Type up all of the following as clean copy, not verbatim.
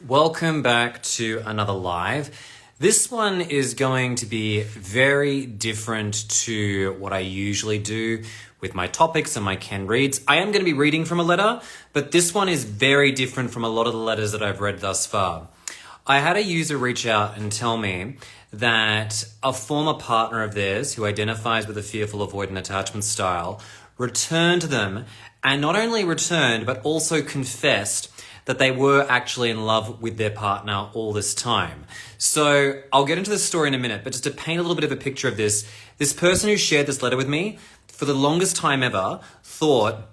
Welcome back to another live. This one is going to be very different to what I usually do with my topics and my Ken reads. I am going to be reading from a letter, but this one is very different from a lot of the letters that I've read thus far. I had a user reach out and tell me that a former partner of theirs who identifies with a fearful avoidant attachment style returned them, and not only returned, but also confessed that they were actually in love with their partner all this time. So I'll get into this story in a minute, but just to paint a little bit of a picture of this person who shared this letter with me, for the longest time ever, thought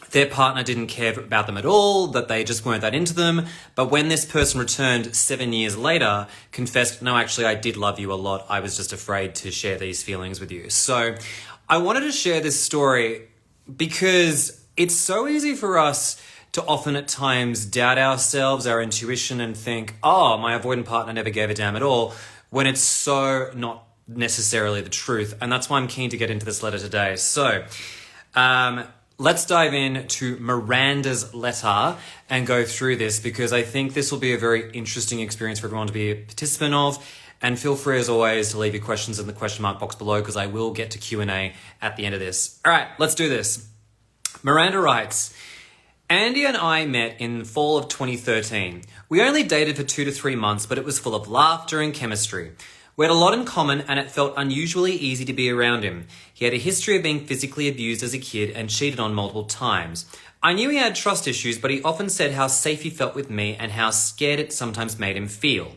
their partner didn't care about them at all, that they just weren't that into them. But when this person returned 7 years later, confessed, no, actually, I did love you a lot. I was just afraid to share these feelings with you. So I wanted to share this story because it's so easy for us to often at times doubt ourselves, our intuition, and think, oh, my avoidant partner never gave a damn at all, when it's so not necessarily the truth. And that's why I'm keen to get into this letter today. So let's dive in to Miranda's letter and go through this, because I think this will be a very interesting experience for everyone to be a participant of. And feel free, as always, to leave your questions in the question mark box below, because I will get to Q&A at the end of this. All right, let's do this. Miranda writes, Andy and I met in fall of 2013. We only dated for 2 to 3 months, but it was full of laughter and chemistry. We had a lot in common, and it felt unusually easy to be around him. He had a history of being physically abused as a kid and cheated on multiple times. I knew he had trust issues, but he often said how safe he felt with me and how scared it sometimes made him feel.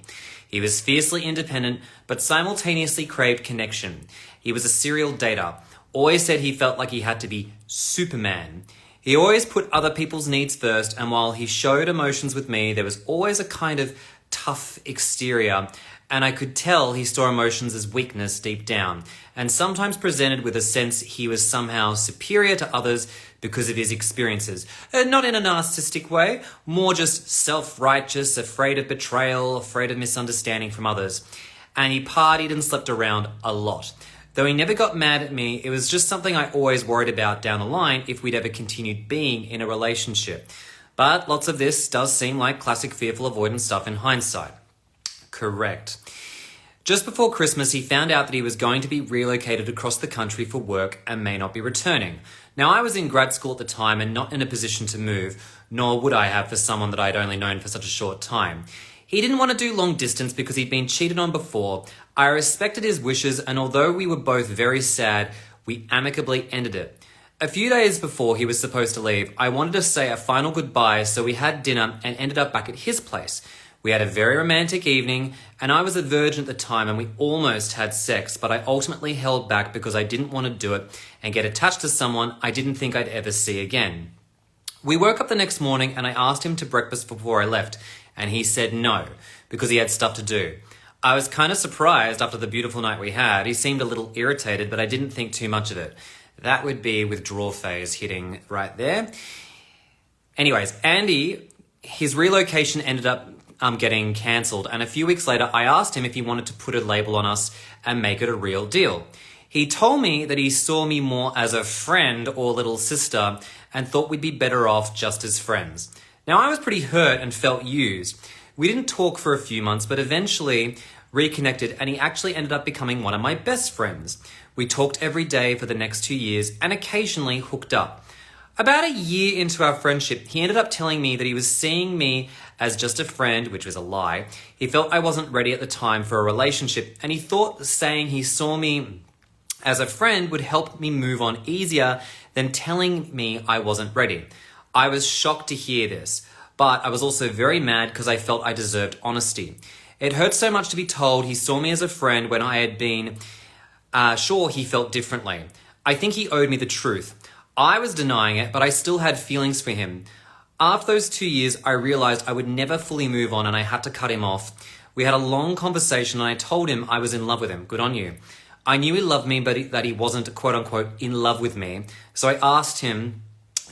He was fiercely independent, but simultaneously craved connection. He was a serial dater. Always said he felt like he had to be Superman. He always put other people's needs first, and while he showed emotions with me, there was always a kind of tough exterior, and I could tell he saw emotions as weakness deep down, and sometimes presented with a sense he was somehow superior to others because of his experiences. Not in a narcissistic way, more just self-righteous, afraid of betrayal, afraid of misunderstanding from others. And he partied and slept around a lot. Though he never got mad at me, it was just something I always worried about down the line if we'd ever continued being in a relationship. But lots of this does seem like classic fearful avoidance stuff in hindsight. Correct. Just before Christmas, he found out that he was going to be relocated across the country for work and may not be returning. Now, I was in grad school at the time and not in a position to move, nor would I have for someone that I'd only known for such a short time. He didn't want to do long distance because he'd been cheated on before. I respected his wishes, and although we were both very sad, we amicably ended it. A few days before he was supposed to leave, I wanted to say a final goodbye, so we had dinner and ended up back at his place. We had a very romantic evening, and I was a virgin at the time, and we almost had sex, but I ultimately held back because I didn't want to do it and get attached to someone I didn't think I'd ever see again. We woke up the next morning, and I asked him to breakfast before I left, and he said no, because he had stuff to do. I was kind of surprised after the beautiful night we had. He seemed a little irritated, but I didn't think too much of it. That would be withdrawal phase hitting right there. Anyways, Andy, his relocation ended up getting cancelled, and a few weeks later, I asked him if he wanted to put a label on us and make it a real deal. He told me that he saw me more as a friend or little sister and thought we'd be better off just as friends. Now, I was pretty hurt and felt used. We didn't talk for a few months, but eventually reconnected, and he actually ended up becoming one of my best friends. We talked every day for the next 2 years and occasionally hooked up. About a year into our friendship, he ended up telling me that he was seeing me as just a friend, which was a lie. He felt I wasn't ready at the time for a relationship, and he thought saying he saw me as a friend would help me move on easier than telling me I wasn't ready. I was shocked to hear this, but I was also very mad because I felt I deserved honesty. It hurt so much to be told he saw me as a friend when I had been sure he felt differently. I think he owed me the truth. I was denying it, but I still had feelings for him. After those 2 years, I realized I would never fully move on, and I had to cut him off. We had a long conversation, and I told him I was in love with him. Good on you. I knew he loved me, but that he wasn't, quote unquote, in love with me. So I asked him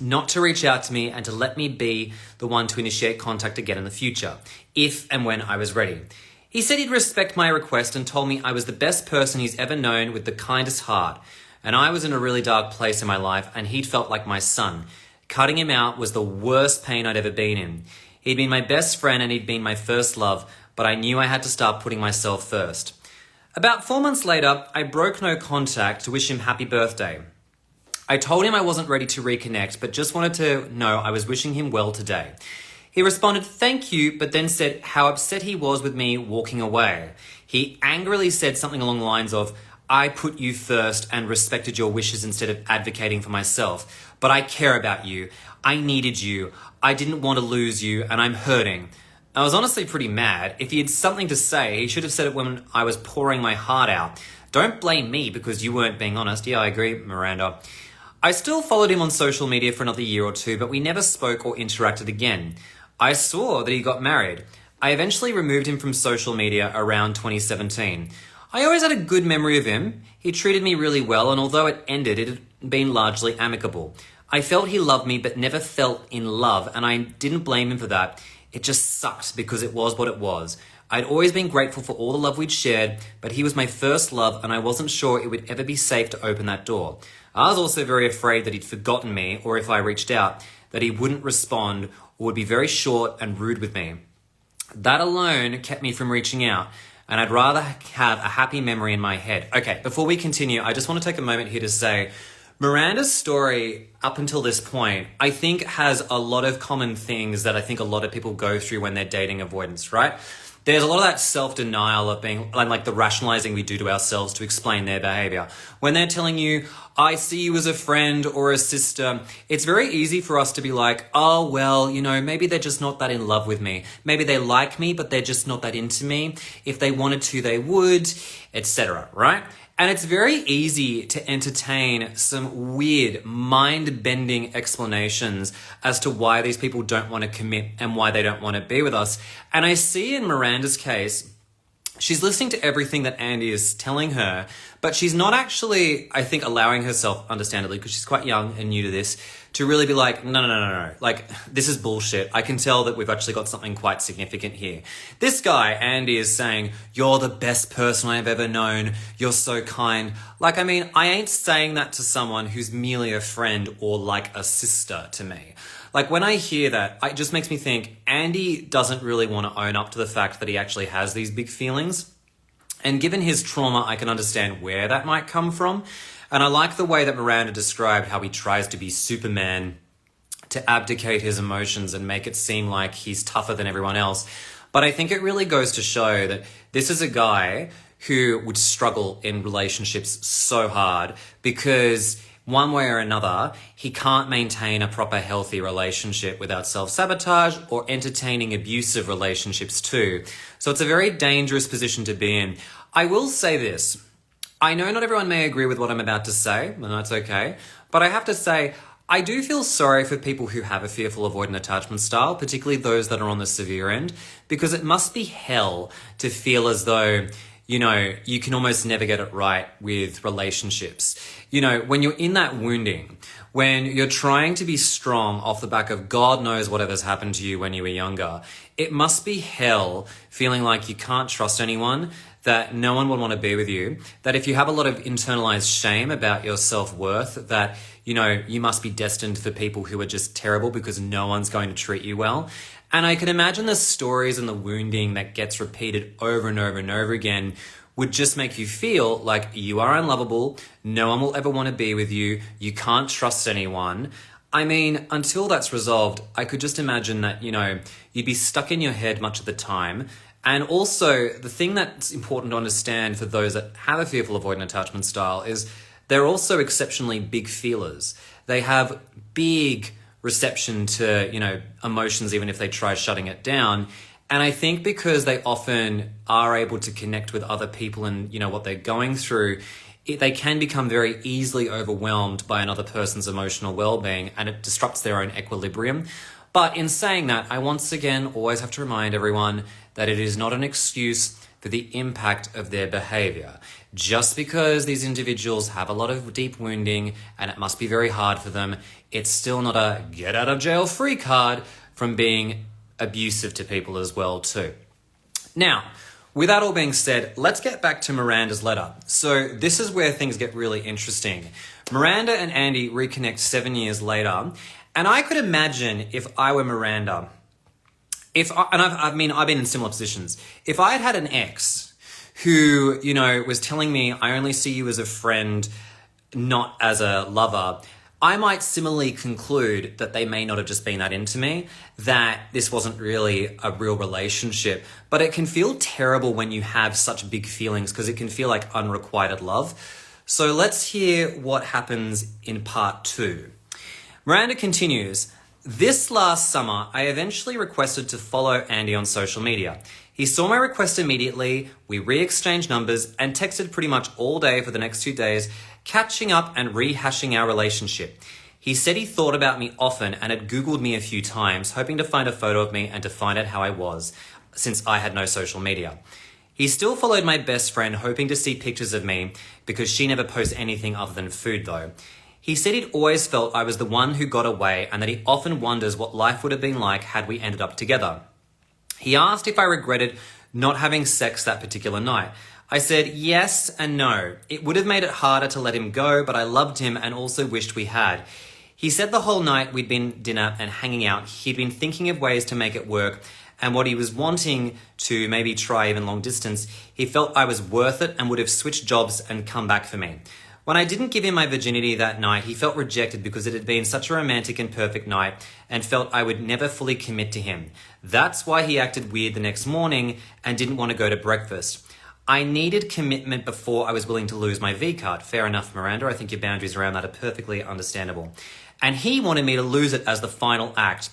not to reach out to me and to let me be the one to initiate contact again in the future, if and when I was ready. He said he'd respect my request and told me I was the best person he's ever known with the kindest heart. And I was in a really dark place in my life, and he'd felt like my son. Cutting him out was the worst pain I'd ever been in. He'd been my best friend and he'd been my first love, but I knew I had to start putting myself first. About 4 months later, I broke no contact to wish him happy birthday. I told him I wasn't ready to reconnect, but just wanted to know I was wishing him well today. He responded, "Thank you," but then said how upset he was with me walking away. He angrily said something along the lines of, "I put you first and respected your wishes instead of advocating for myself. But I care about you. I needed you. I didn't want to lose you, and I'm hurting." I was honestly pretty mad. If he had something to say, he should have said it when I was pouring my heart out. Don't blame me because you weren't being honest. Yeah, I agree, Miranda. I still followed him on social media for another year or two, but we never spoke or interacted again. I saw that he got married. I eventually removed him from social media around 2017. I always had a good memory of him. He treated me really well, and although it ended, it had been largely amicable. I felt he loved me, but never felt in love, and I didn't blame him for that. It just sucked because it was what it was. I'd always been grateful for all the love we'd shared, but he was my first love, and I wasn't sure it would ever be safe to open that door. I was also very afraid that he'd forgotten me, or if I reached out, that he wouldn't respond or would be very short and rude with me. That alone kept me from reaching out, and I'd rather have a happy memory in my head. Okay, before we continue, I just want to take a moment here to say Miranda's story up until this point, I think has a lot of common things that I think a lot of people go through when they're dating avoidance, right? There's a lot of that self-denial of being like the rationalizing we do to ourselves to explain their behavior. When they're telling you, "I see you as a friend or a sister," it's very easy for us to be like, "Oh, well, maybe they're just not that in love with me. Maybe they like me, but they're just not that into me. If they wanted to, they would," etc., right? And it's very easy to entertain some weird, mind-bending explanations as to why these people don't want to commit and why they don't want to be with us. And I see in Miranda's case, she's listening to everything that Andy is telling her, but she's not actually, I think, allowing herself, understandably, because she's quite young and new to this, to really be like, no. Like, this is bullshit. I can tell that we've actually got something quite significant here. This guy, Andy, is saying, "You're the best person I've ever known. You're so kind." Like, I mean, I ain't saying that to someone who's merely a friend or like a sister to me. Like, when I hear that, it just makes me think Andy doesn't really want to own up to the fact that he actually has these big feelings. And given his trauma, I can understand where that might come from. And I like the way that Miranda described how he tries to be Superman, to abdicate his emotions and make it seem like he's tougher than everyone else. But I think it really goes to show that this is a guy who would struggle in relationships so hard because one way or another, he can't maintain a proper healthy relationship without self-sabotage or entertaining abusive relationships too. So it's a very dangerous position to be in. I will say this. I know not everyone may agree with what I'm about to say, and that's okay. But I have to say, I do feel sorry for people who have a fearful avoidant attachment style, particularly those that are on the severe end, because it must be hell to feel as though you can almost never get it right with relationships. When you're in that wounding, when you're trying to be strong off the back of God knows whatever's happened to you when you were younger, it must be hell feeling like you can't trust anyone, that no one would want to be with you, that if you have a lot of internalized shame about your self-worth, that, you must be destined for people who are just terrible because no one's going to treat you well. And I can imagine the stories and the wounding that gets repeated over and over and over again would just make you feel like you are unlovable, no one will ever want to be with you, you can't trust anyone. I mean, until that's resolved, I could just imagine that, you'd be stuck in your head much of the time. And also, the thing that's important to understand for those that have a fearful avoidant attachment style is they're also exceptionally big feelers. They have big reception to, emotions, even if they try shutting it down. And I think because they often are able to connect with other people and, what they're going through, they can become very easily overwhelmed by another person's emotional well-being, and it disrupts their own equilibrium. But in saying that, I once again always have to remind everyone that it is not an excuse for the impact of their behavior. Just because these individuals have a lot of deep wounding and it must be very hard for them, it's still not a get out of jail free card from being abusive to people as well too. Now, with that all being said, let's get back to Miranda's letter. So this is where things get really interesting. Miranda and Andy reconnect 7 years later, and I could imagine if I were Miranda, I've been in similar positions. If I had an ex who, was telling me, I only see you as a friend, not as a lover, I might similarly conclude that they may not have just been that into me, that this wasn't really a real relationship. But it can feel terrible when you have such big feelings because it can feel like unrequited love. So let's hear what happens in part 2. Miranda continues, "This last summer, I eventually requested to follow Andy on social media. He saw my request immediately, we re-exchanged numbers and texted pretty much all day for the next 2 days, catching up and rehashing our relationship. He said he thought about me often and had Googled me a few times, hoping to find a photo of me and to find out how I was, since I had no social media. He still followed my best friend, hoping to see pictures of me, because she never posts anything other than food though. He said he'd always felt I was the one who got away and that he often wonders what life would have been like had we ended up together. He asked if I regretted not having sex that particular night. I said yes and no. It would have made it harder to let him go, but I loved him and also wished we had. He said the whole night we'd been dinner and hanging out, he'd been thinking of ways to make it work, and what he was wanting to maybe try even long distance, he felt I was worth it and would have switched jobs and come back for me. When I didn't give him my virginity that night, he felt rejected because it had been such a romantic and perfect night and felt I would never fully commit to him. That's why he acted weird the next morning and didn't want to go to breakfast. I needed commitment before I was willing to lose my V-card. Fair enough, Miranda. I think your boundaries around that are perfectly understandable. And he wanted me to lose it as the final act.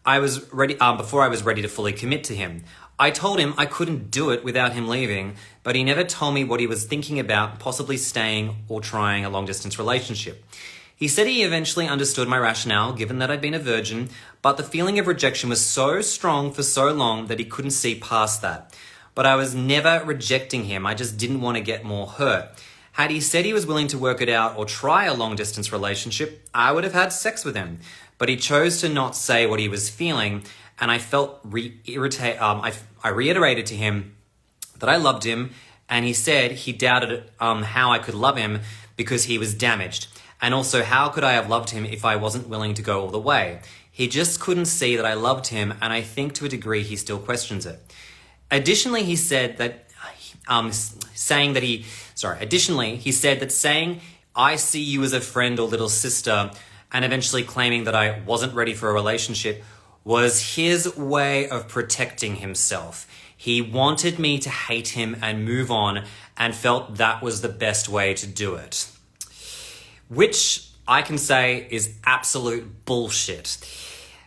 I was ready before I was ready to fully commit to him. I told him I couldn't do it without him leaving, but he never told me what he was thinking about possibly staying or trying a long-distance relationship. He said he eventually understood my rationale, given that I'd been a virgin, but the feeling of rejection was so strong for so long that he couldn't see past that. But I was never rejecting him, I just didn't want to get more hurt. Had he said he was willing to work it out or try a long-distance relationship, I would have had sex with him. But he chose to not say what he was feeling, and I felt I reiterated to him that I loved him, and he said he doubted how I could love him because he was damaged. And also, how could I have loved him if I wasn't willing to go all the way? He just couldn't see that I loved him, and I think to a degree he still questions it. Additionally, he said that saying I see you as a friend or little sister, and eventually claiming that I wasn't ready for a relationship, was his way of protecting himself. He wanted me to hate him and move on, and felt that was the best way to do it. Which I can say is absolute bullshit.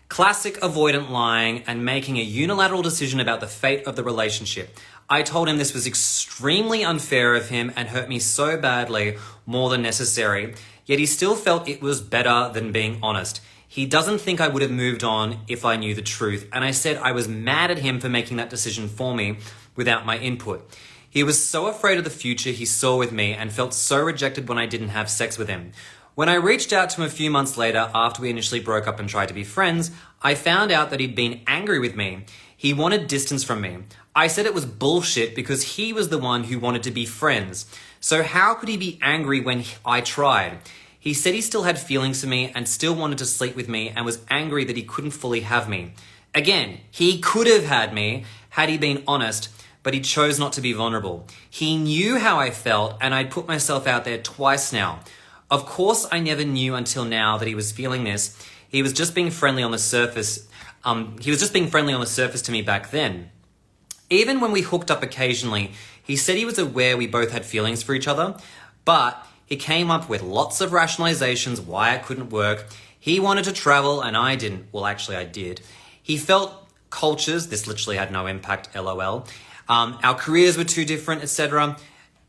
Classic avoidant lying and making a unilateral decision about the fate of the relationship. I told him this was extremely unfair of him and hurt me so badly, more than necessary, yet he still felt it was better than being honest. He doesn't think I would have moved on if I knew the truth, and I said I was mad at him for making that decision for me without my input. He was so afraid of the future he saw with me and felt so rejected when I didn't have sex with him. When I reached out to him a few months later, after we initially broke up and tried to be friends, I found out that he'd been angry with me. He wanted distance from me. I said it was bullshit because he was the one who wanted to be friends. So how could he be angry when I tried? He said he still had feelings for me and still wanted to sleep with me and was angry that he couldn't fully have me. Again, he could have had me had he been honest, but he chose not to be vulnerable. He knew how I felt and I'd put myself out there twice now. Of course, I never knew until now that he was feeling this. He was just being friendly on the surface. To me back then. Even when we hooked up occasionally, he said he was aware we both had feelings for each other, but he came up with lots of rationalizations why it couldn't work. He wanted to travel and I didn't. Well, actually I did. He felt cultures, this literally had no impact, LOL. Our careers were too different, etc.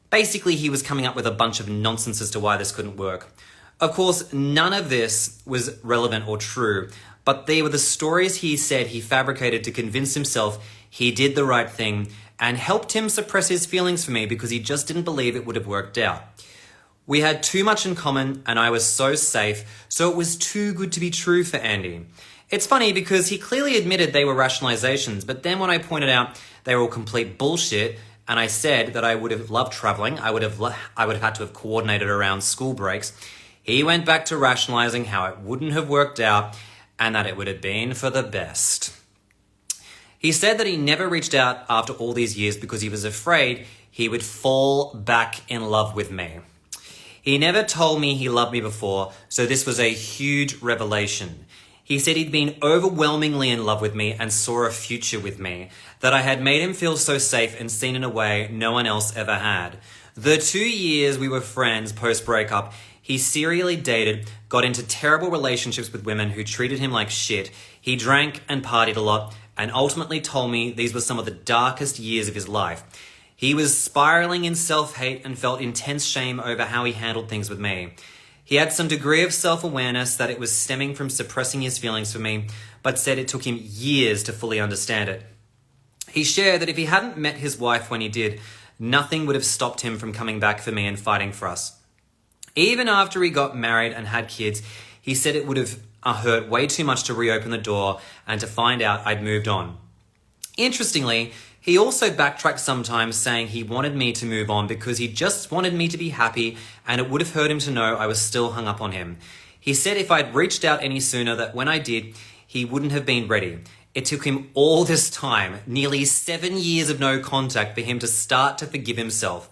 Basically, he was coming up with a bunch of nonsense as to why this couldn't work. Of course, none of this was relevant or true, but they were the stories he said he fabricated to convince himself he did the right thing and helped him suppress his feelings for me because he just didn't believe it would have worked out. We had too much in common and I was so safe, so it was too good to be true for Andy. It's funny because he clearly admitted they were rationalizations, but then when I pointed out they were all complete bullshit, and I said that I would have loved traveling, I would have had to have coordinated around school breaks, he went back to rationalizing how it wouldn't have worked out and that it would have been for the best. He said that he never reached out after all these years because he was afraid he would fall back in love with me. He never told me he loved me before, so this was a huge revelation. He said he'd been overwhelmingly in love with me and saw a future with me, that I had made him feel so safe and seen in a way no one else ever had. The 2 years we were friends post-breakup, he serially dated, got into terrible relationships with women who treated him like shit. He drank and partied a lot, and ultimately told me these were some of the darkest years of his life. He was spiraling in self-hate and felt intense shame over how he handled things with me. He had some degree of self-awareness that it was stemming from suppressing his feelings for me, but said it took him years to fully understand it. He shared that if he hadn't met his wife when he did, nothing would have stopped him from coming back for me and fighting for us. Even after he got married and had kids, he said it would have hurt way too much to reopen the door and to find out I'd moved on. Interestingly, he also backtracked sometimes, saying he wanted me to move on because he just wanted me to be happy and it would have hurt him to know I was still hung up on him. He said if I'd reached out any sooner, that when I did, he wouldn't have been ready. It took him all this time, nearly 7 years of no contact, for him to start to forgive himself.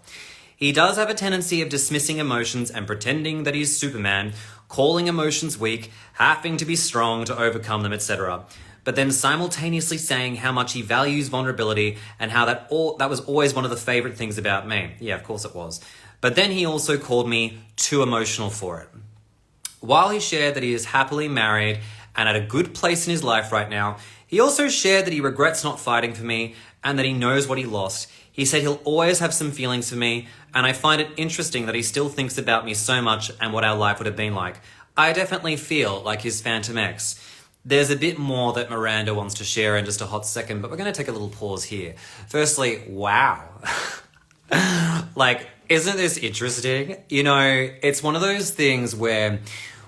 He does have a tendency of dismissing emotions and pretending that he's Superman, calling emotions weak, having to be strong to overcome them, etc. But then simultaneously saying how much he values vulnerability and how that was always one of the favorite things about me. Yeah, of course it was. But then he also called me too emotional for it. While he shared that he is happily married and at a good place in his life right now, he also shared that he regrets not fighting for me and that he knows what he lost. He said he'll always have some feelings for me, and I find it interesting that he still thinks about me so much and what our life would have been like. I definitely feel like his Phantom X. There's a bit more that Miranda wants to share in just a hot second, but we're going to take a little pause here. Firstly, wow. Like, isn't this interesting? You know, it's one of those things where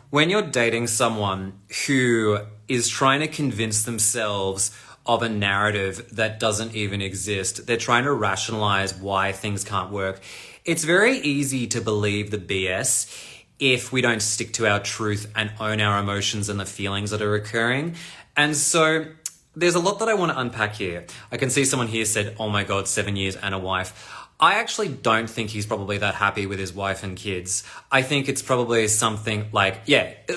when you're dating someone who is trying to convince themselves of a narrative that doesn't even exist, they're trying to rationalize why things can't work, it's very easy to believe the BS if we don't stick to our truth and own our emotions and the feelings that are occurring. And so there's a lot that I want to unpack here. I can see someone here said, oh my God, 7 years and a wife. I actually don't think he's probably that happy with his wife and kids. I think it's probably something like,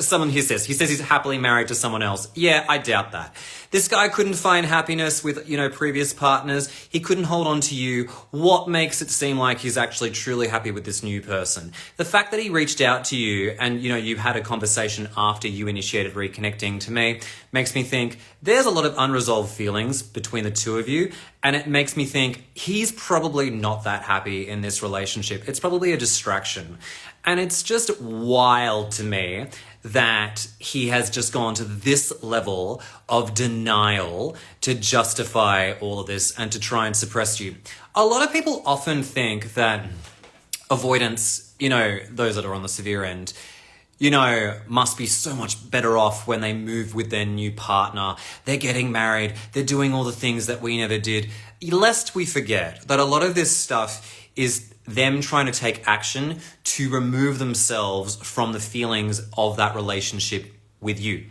someone here says he's happily married to someone else. Yeah, I doubt that. This guy couldn't find happiness with, previous partners. He couldn't hold on to you. What makes it seem like he's actually truly happy with this new person? The fact that he reached out to you and, you had a conversation after you initiated reconnecting, to me, makes me think there's a lot of unresolved feelings between the two of you. And it makes me think he's probably not that happy in this relationship. It's probably a distraction. And it's just wild to me that he has just gone to this level of denial to justify all of this and to try and suppress you. A lot of people often think that avoidance, those that are on the severe end, must be so much better off when they move with their new partner. They're getting married. They're doing all the things that we never did. Lest we forget that a lot of this stuff is them trying to take action to remove themselves from the feelings of that relationship with you.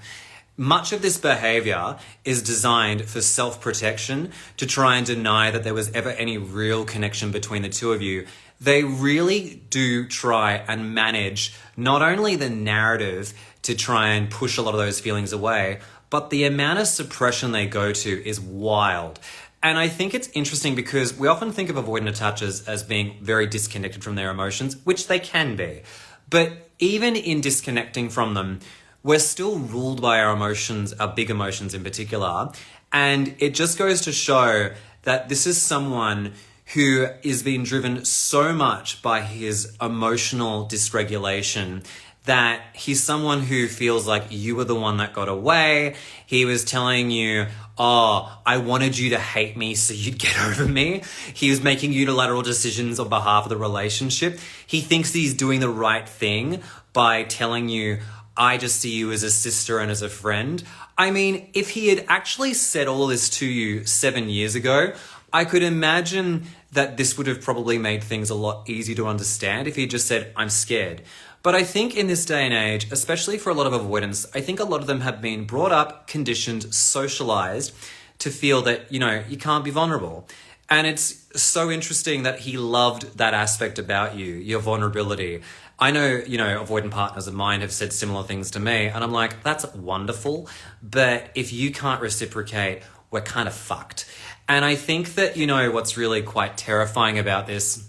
Much of this behavior is designed for self-protection, to try and deny that there was ever any real connection between the two of you. They really do try and manage not only the narrative to try and push a lot of those feelings away, but the amount of suppression they go to is wild. And I think it's interesting because we often think of avoidant attachers as being very disconnected from their emotions, which they can be. But even in disconnecting from them, we're still ruled by our emotions, our big emotions in particular. And it just goes to show that this is someone who is being driven so much by his emotional dysregulation that he's someone who feels like you were the one that got away. He was telling you, oh, I wanted you to hate me so you'd get over me. He was making unilateral decisions on behalf of the relationship. He thinks he's doing the right thing by telling you, I just see you as a sister and as a friend. I mean, if he had actually said all of this to you 7 years ago, I could imagine that this would have probably made things a lot easier to understand if he just said, I'm scared. But I think in this day and age, especially for a lot of avoidants, I think a lot of them have been brought up, conditioned, socialized to feel that, you can't be vulnerable. And it's so interesting that he loved that aspect about you, your vulnerability. I know, avoidant partners of mine have said similar things to me, and I'm like, that's wonderful, but if you can't reciprocate, we're kind of fucked. And I think that, what's really quite terrifying about this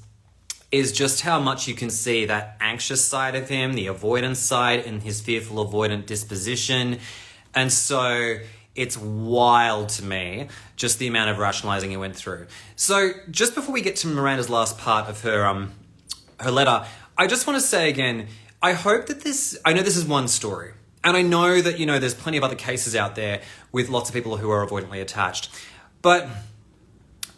is just how much you can see that anxious side of him, the avoidance side, and his fearful avoidant disposition. And so it's wild to me, just the amount of rationalizing he went through. So just before we get to Miranda's last part of her letter, I just want to say again, I hope that I know this is one story, and I know that, there's plenty of other cases out there with lots of people who are avoidantly attached. But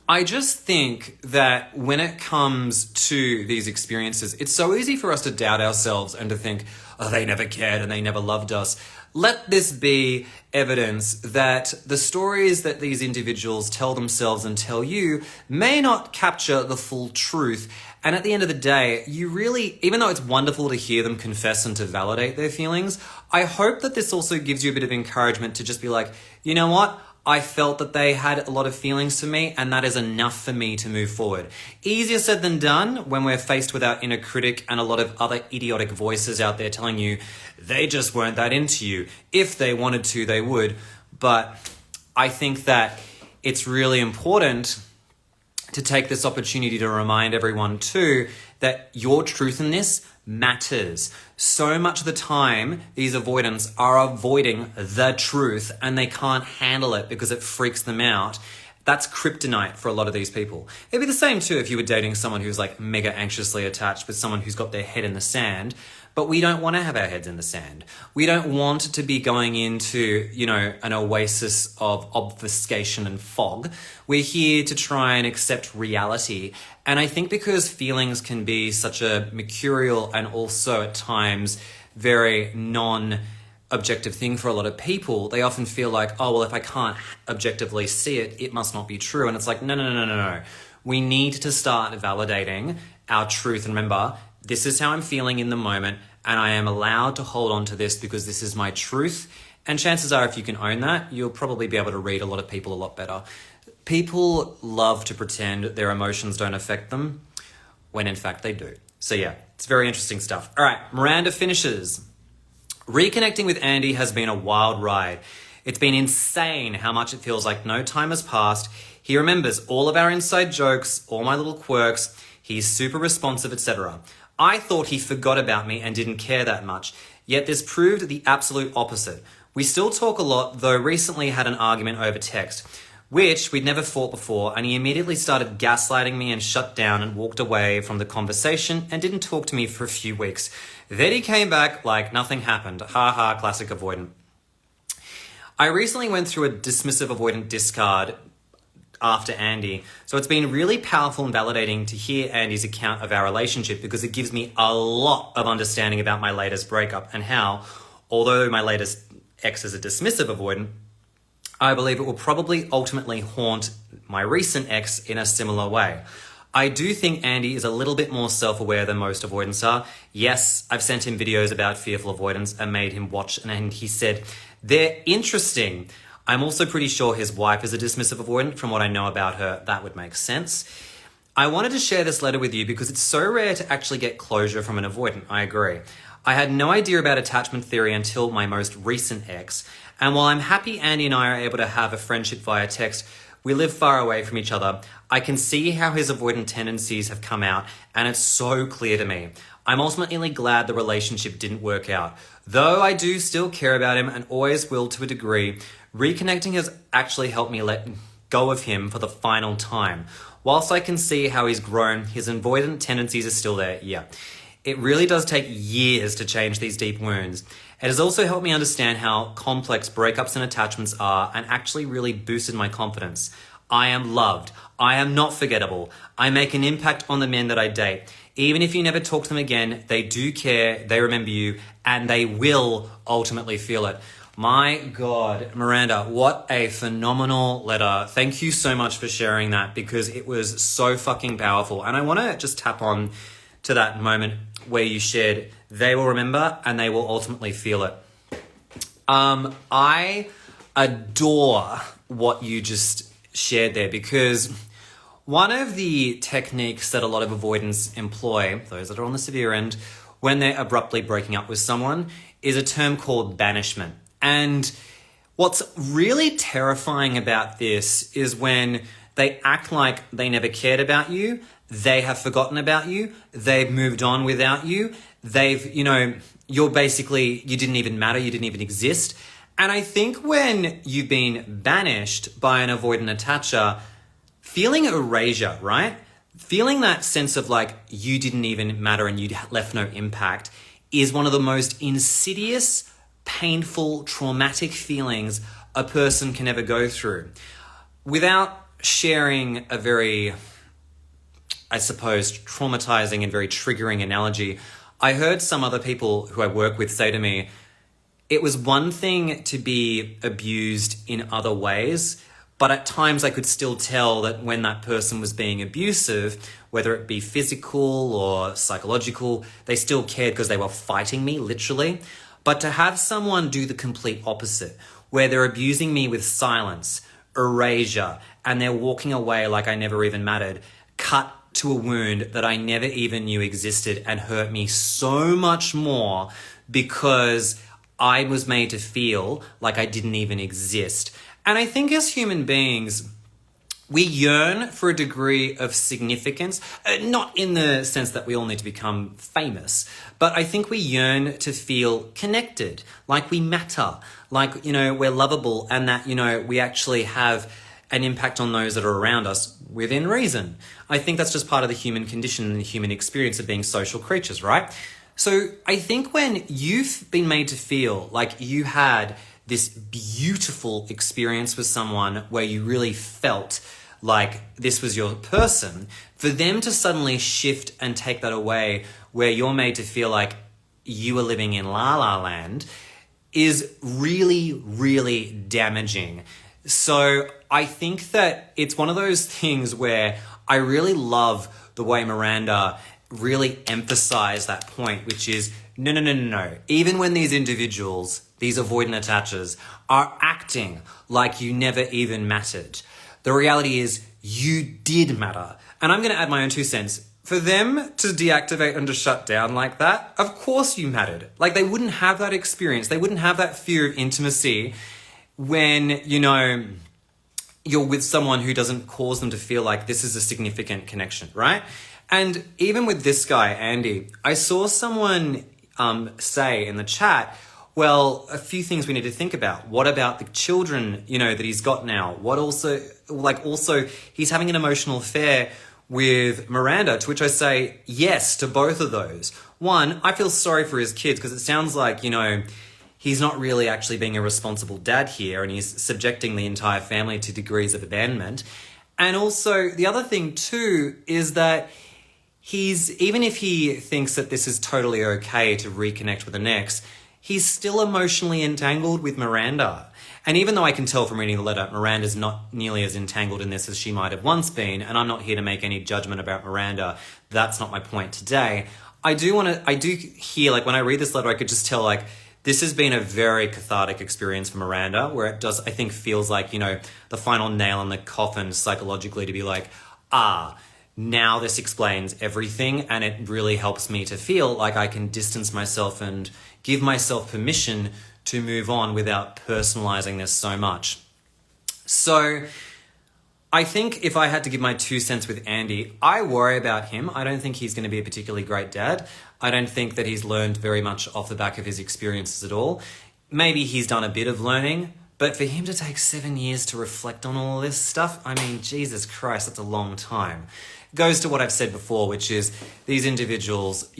I just think that when it comes to these experiences, it's so easy for us to doubt ourselves and to think, oh, they never cared and they never loved us. Let this be evidence that the stories that these individuals tell themselves and tell you may not capture the full truth. And at the end of the day, you really, even though it's wonderful to hear them confess and to validate their feelings, I hope that this also gives you a bit of encouragement to just be like, you know what? I felt that they had a lot of feelings for me, and that is enough for me to move forward. Easier said than done when we're faced with our inner critic and a lot of other idiotic voices out there telling you they just weren't that into you. If they wanted to, they would. But I think that it's really important to take this opportunity to remind everyone too that your truth in this matters. So much of the time, these avoidants are avoiding the truth and they can't handle it because it freaks them out. That's kryptonite for a lot of these people. It'd be the same too if you were dating someone who's like mega anxiously attached with someone who's got their head in the sand. But we don't want to have our heads in the sand. We don't want to be going into, an oasis of obfuscation and fog. We're here to try and accept reality. And I think because feelings can be such a mercurial and also at times very non-objective thing for a lot of people, they often feel like, oh, well, if I can't objectively see it, it must not be true. And it's like, no. We need to start validating our truth. And remember, this is how I'm feeling in the moment, and I am allowed to hold on to this because this is my truth. And chances are, if you can own that, you'll probably be able to read a lot of people a lot better. People love to pretend their emotions don't affect them, when in fact they do. So yeah, it's very interesting stuff. All right, Miranda finishes. Reconnecting with Andy has been a wild ride. It's been insane how much it feels like no time has passed. He remembers all of our inside jokes, all my little quirks. He's super responsive, etc. I thought he forgot about me and didn't care that much, yet this proved the absolute opposite. We still talk a lot, though recently had an argument over text, which we'd never fought before, and he immediately started gaslighting me and shut down and walked away from the conversation and didn't talk to me for a few weeks. Then he came back like nothing happened. Ha ha, classic avoidant. I recently went through a dismissive avoidant discard after Andy. So it's been really powerful and validating to hear Andy's account of our relationship because it gives me a lot of understanding about my latest breakup and how, although my latest ex is a dismissive avoidant, I believe it will probably ultimately haunt my recent ex in a similar way. I do think Andy is a little bit more self-aware than most avoidants are. Yes, I've sent him videos about fearful avoidance and made him watch, and he said, they're interesting. I'm also pretty sure his wife is a dismissive avoidant. From what I know about her, that would make sense. I wanted to share this letter with you because it's so rare to actually get closure from an avoidant. I agree. I had no idea about attachment theory until my most recent ex. And while I'm happy Andy and I are able to have a friendship via text, we live far away from each other. I can see how his avoidant tendencies have come out, and it's so clear to me. I'm ultimately glad the relationship didn't work out. Though I do still care about him and always will to a degree, reconnecting has actually helped me let go of him for the final time. Whilst I can see how he's grown, his avoidant tendencies are still there, yeah. It really does take years to change these deep wounds. It has also helped me understand how complex breakups and attachments are and actually really boosted my confidence. I am loved. I am not forgettable. I make an impact on the men that I date. Even if you never talk to them again, they do care, they remember you, and they will ultimately feel it. My God, Miranda, what a phenomenal letter. Thank you so much for sharing that because it was so fucking powerful. And I want to just tap on to that moment where you shared, they will remember and they will ultimately feel it. I adore what you just shared there, because one of the techniques that a lot of avoidants employ, those that are on the severe end, when they're abruptly breaking up with someone, is a term called banishment. And what's really terrifying about this is when they act like they never cared about you, they have forgotten about you, they've moved on without you, you're basically, you didn't even matter, you didn't even exist. And I think when you've been banished by an avoidant attacher, feeling erasure, right? Feeling that sense of like you didn't even matter and you left no impact is one of the most insidious, painful, traumatic feelings a person can ever go through. Without sharing a very, I suppose, traumatizing and very triggering analogy, I heard some other people who I work with say to me, it was one thing to be abused in other ways, but at times I could still tell that when that person was being abusive, whether it be physical or psychological, they still cared because they were fighting me, literally. But to have someone do the complete opposite, where they're abusing me with silence, erasure, and they're walking away like I never even mattered, cut to a wound that I never even knew existed and hurt me so much more because I was made to feel like I didn't even exist. And I think as human beings, we yearn for a degree of significance, not in the sense that we all need to become famous, but I think we yearn to feel connected, like we matter, like, we're lovable, and that, we actually have an impact on those that are around us within reason. I think that's just part of the human condition and the human experience of being social creatures, right? So I think when you've been made to feel like you had this beautiful experience with someone where you really felt like this was your person, for them to suddenly shift and take that away where you're made to feel like you were living in La La Land is really, really damaging. So I think that it's one of those things where I really love the way Miranda really emphasized that point, which is no. Even when these individuals, these avoidant attachers, are acting like you never even mattered, the reality is you did matter. And I'm going to add my own 2 cents. For them to deactivate and to shut down like that, of course you mattered. Like, they wouldn't have that experience. They wouldn't have that fear of intimacy when, you're with someone who doesn't cause them to feel like this is a significant connection, right? And even with this guy, Andy, I saw someone say in the chat, well, a few things we need to think about. What about the children, that he's got now? What also he's having an emotional affair with Miranda, to which I say yes to both of those. One, I feel sorry for his kids because it sounds like, he's not really actually being a responsible dad here and he's subjecting the entire family to degrees of abandonment. And also the other thing too is that even if he thinks that this is totally okay to reconnect with an ex, he's still emotionally entangled with Miranda. And even though I can tell from reading the letter, Miranda's not nearly as entangled in this as she might have once been, and I'm not here to make any judgment about Miranda, that's not my point today. I do hear, like, when I read this letter, I could just tell, like, this has been a very cathartic experience for Miranda, where it does, I think, feels like, the final nail in the coffin psychologically to be like, now this explains everything, and it really helps me to feel like I can distance myself and give myself permission to move on without personalizing this so much. So I think if I had to give my 2 cents with Andy, I worry about him. I don't think he's going to be a particularly great dad. I don't think that he's learned very much off the back of his experiences at all. Maybe he's done a bit of learning, but for him to take 7 years to reflect on all this stuff, I mean, Jesus Christ, that's a long time. It goes to what I've said before, which is these individuals,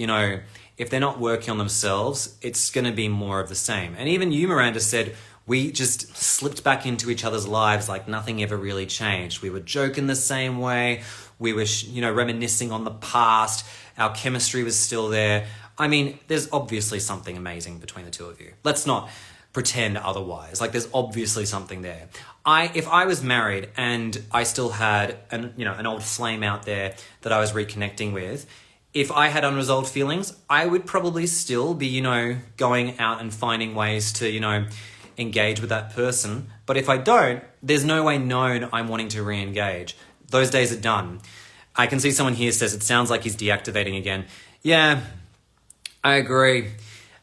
if they're not working on themselves, it's going to be more of the same. And even you, Miranda, said we just slipped back into each other's lives like nothing ever really changed. We were joking the same way. We were, reminiscing on the past. Our chemistry was still there. I mean, there's obviously something amazing between the two of you. Let's not pretend otherwise. Like, there's obviously something there. If I was married and I still had an old flame out there that I was reconnecting with, if I had unresolved feelings, I would probably still be, going out and finding ways to, engage with that person. But if I don't, there's no way known I'm wanting to re-engage. Those days are done. I can see someone here says it sounds like he's deactivating again. Yeah, I agree.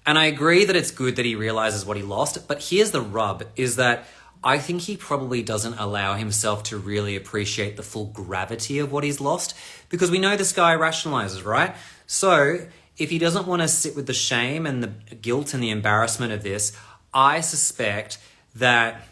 And I agree that it's good that he realizes what he lost. But here's the rub, is that I think he probably doesn't allow himself to really appreciate the full gravity of what he's lost, because we know this guy rationalizes, right? So if he doesn't want to sit with the shame and the guilt and the embarrassment of this, I suspect that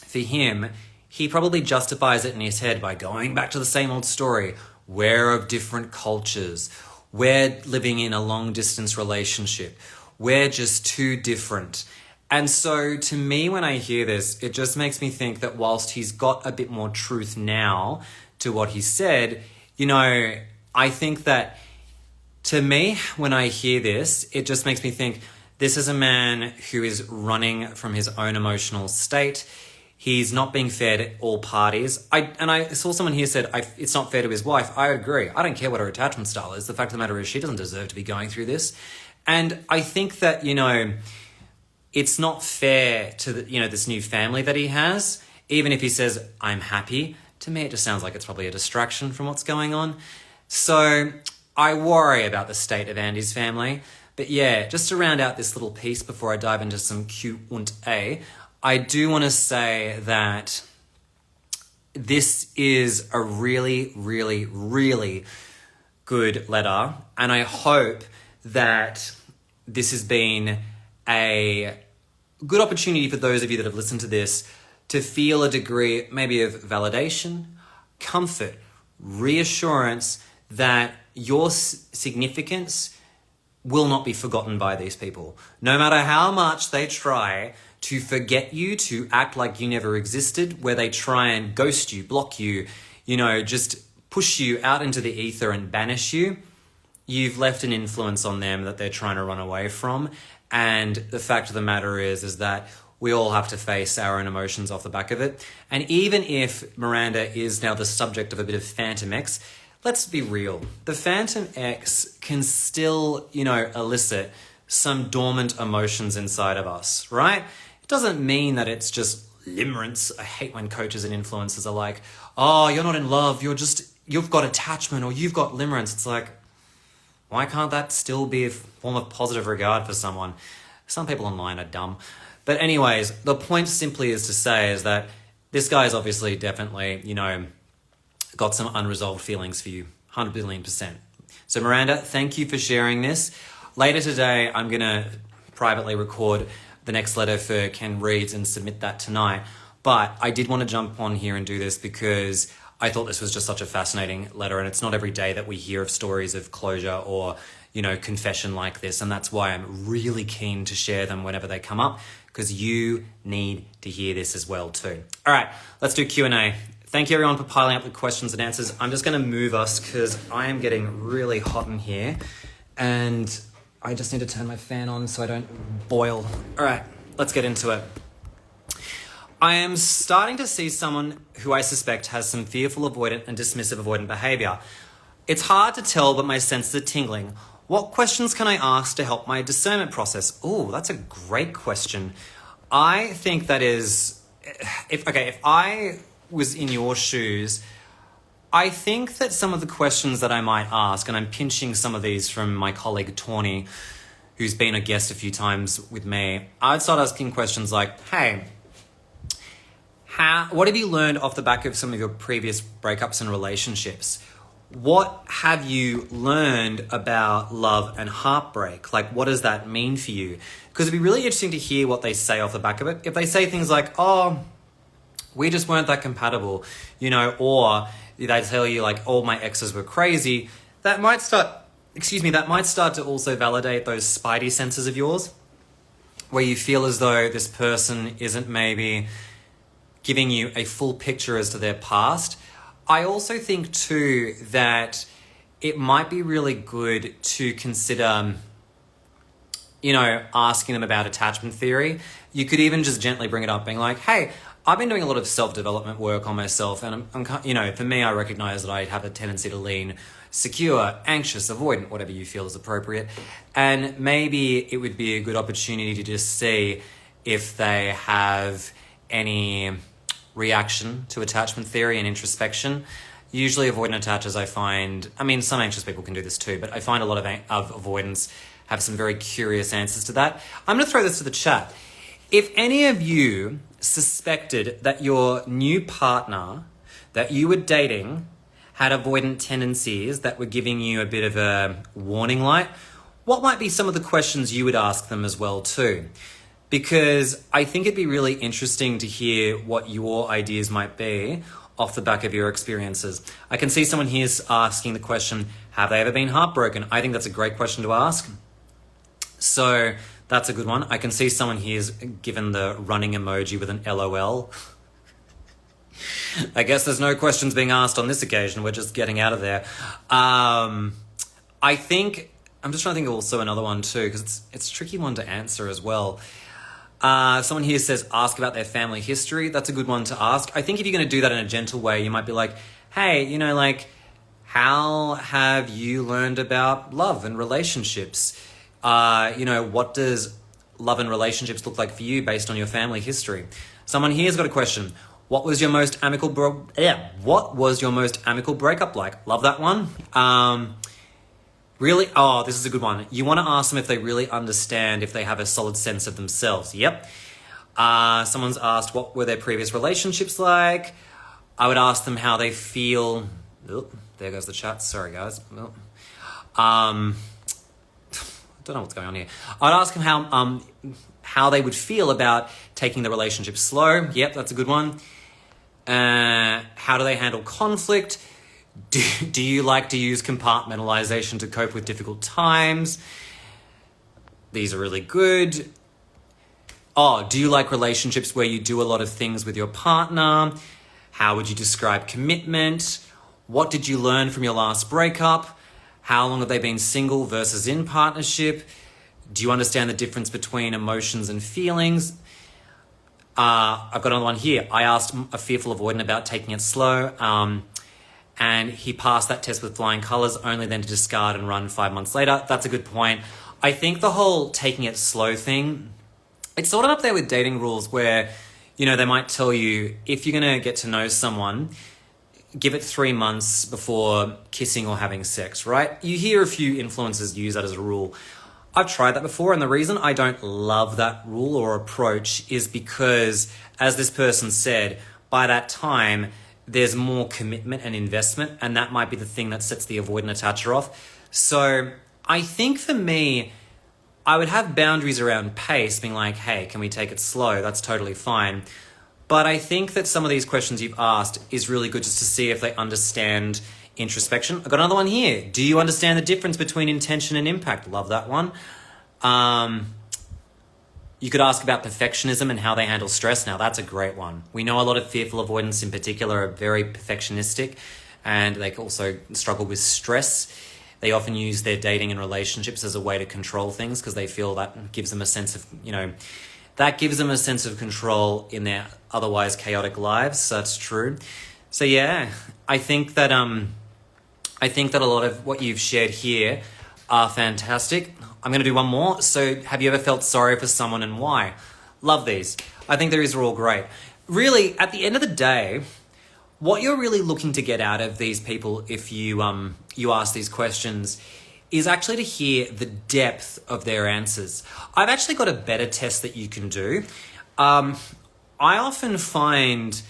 for him, he probably justifies it in his head by going back to the same old story. We're of different cultures. We're living in a long distance relationship. We're just too different. And so to me, when I hear this, it just makes me think that whilst he's got a bit more truth now to what he said, I think that to me, when I hear this, it just makes me think this is a man who is running from his own emotional state. He's not being fair to all parties. I saw someone here said it's not fair to his wife. I agree. I don't care what her attachment style is. The fact of the matter is she doesn't deserve to be going through this. And I think that, it's not fair to this new family that he has. Even if he says, I'm happy, to me it just sounds like it's probably a distraction from what's going on. So I worry about the state of Andy's family. But yeah, just to round out this little piece before I dive into some Q&A, I do want to say that this is a really, really, really good letter. And I hope that this has been a good opportunity for those of you that have listened to this to feel a degree maybe of validation, comfort, reassurance that your significance will not be forgotten by these people. No matter how much they try to forget you, to act like you never existed, where they try and ghost you, block you, just push you out into the ether and banish you, you've left an influence on them that they're trying to run away from. And the fact of the matter is that we all have to face our own emotions off the back of it. And even if Miranda is now the subject of a bit of Phantom X, let's be real. The Phantom X can still, elicit some dormant emotions inside of us, right? It doesn't mean that it's just limerence. I hate when coaches and influencers are like, oh, you're not in love, you've got attachment or you've got limerence. It's like, why can't that still be a form of positive regard for someone? Some people online are dumb. But anyways, the point simply is to say is that this guy is obviously definitely, got some unresolved feelings for you, 100 billion%. So Miranda, thank you for sharing this. Later today, I'm going to privately record the next letter for Ken Reads and submit that tonight. But I did want to jump on here and do this because I thought this was just such a fascinating letter, and it's not every day that we hear of stories of closure or, confession like this. And that's why I'm really keen to share them whenever they come up, because you need to hear this as well too. All right, let's do Q&A. Thank you everyone for piling up the questions and answers. I'm just going to move us because I am getting really hot in here and I just need to turn my fan on so I don't boil. All right, let's get into it. I am starting to see someone who I suspect has some fearful avoidant and dismissive avoidant behavior. It's hard to tell, but my senses are tingling. What questions can I ask to help my discernment process? Oh, that's a great question. I think that is, if I was in your shoes, I think that some of the questions that I might ask, and I'm pinching some of these from my colleague Tawny, who's been a guest a few times with me, I'd start asking questions like, hey, what have you learned off the back of some of your previous breakups and relationships? What have you learned about love and heartbreak? Like, what does that mean for you? Because it'd be really interesting to hear what they say off the back of it. If they say things like, oh, we just weren't that compatible, or they tell you like, all my exes were crazy, that might start to also validate those spidey senses of yours, where you feel as though this person isn't maybe giving you a full picture as to their past. I also think too that it might be really good to consider, asking them about attachment theory. You could even just gently bring it up, being like, hey, I've been doing a lot of self-development work on myself, and I'm for me, I recognize that I have a tendency to lean secure, anxious, avoidant, whatever you feel is appropriate. And maybe it would be a good opportunity to just see if they have any reaction to attachment theory and introspection. Usually avoidant attachers, I find, I mean, some anxious people can do this too, but I find a lot of avoidants have some very curious answers to that. I'm going to throw this to the chat. If any of you suspected that your new partner that you were dating had avoidant tendencies that were giving you a bit of a warning light, what might be some of the questions you would ask them as well too? Because I think it'd be really interesting to hear what your ideas might be off the back of your experiences. I can see someone here asking the question, have they ever been heartbroken? I think that's a great question to ask. So that's a good one. I can see someone here's given the running emoji with an LOL. I guess there's no questions being asked on this occasion. We're just getting out of there. I think, I'm just trying to think of also another one too, because it's a tricky one to answer as well. Someone here says, ask about their family history. That's a good one to ask. I think if you're going to do that in a gentle way, you might be like, hey, you know, like, how have you learned about love and relationships? You know, what does love and relationships look like for you based on your family history? Someone here's got a question. What was your most amicable breakup like? Love that one. Really? Oh, this is a good one. You want to ask them if they really understand, if they have a solid sense of themselves. Yep. Someone's asked, what were their previous relationships like? I would ask them how they feel. Oh, there goes the chat. Sorry, guys. Oh. Don't know what's going on here. I'd ask them how they would feel about taking the relationship slow. Yep, that's a good one. How do they handle conflict? Do you like to use compartmentalization to cope with difficult times? These are really good. Oh, do you like relationships where you do a lot of things with your partner? How would you describe commitment? What did you learn from your last breakup? How long have they been single versus in partnership? Do you understand the difference between emotions and feelings? I've got another one here. I asked a fearful avoidant about taking it slow, and he passed that test with flying colors, only then to discard and run 5 months later. That's a good point. I think the whole taking it slow thing, it's sort of up there with dating rules where, you know, they might tell you if you're going to get to know someone, give it 3 months before kissing or having sex, right? You hear a few influencers use that as a rule. I've tried that before, and the reason I don't love that rule or approach is because, as this person said, by that time, there's more commitment and investment, and that might be the thing that sets the avoidant attacher off. So I think for me, I would have boundaries around pace, being like, hey, can we take it slow? That's totally fine. But I think that some of these questions you've asked is really good just to see if they understand introspection. I've got another one here. Do you understand the difference between intention and impact? Love that one. You could ask about perfectionism and how they handle stress. Now, that's a great one. We know a lot of fearful avoidants in particular are very perfectionistic, and they also struggle with stress. They often use their dating and relationships as a way to control things because they feel that gives them a sense of, that gives them a sense of control in their otherwise chaotic lives. So that's true. So yeah, I think that a lot of what you've shared here are fantastic. I'm going to do one more. So have you ever felt sorry for someone and why? Love these. I think these are all great. Really, at the end of the day, what you're really looking to get out of these people if you ask these questions is actually to hear the depth of their answers. I've actually got a better test that you can do. I often find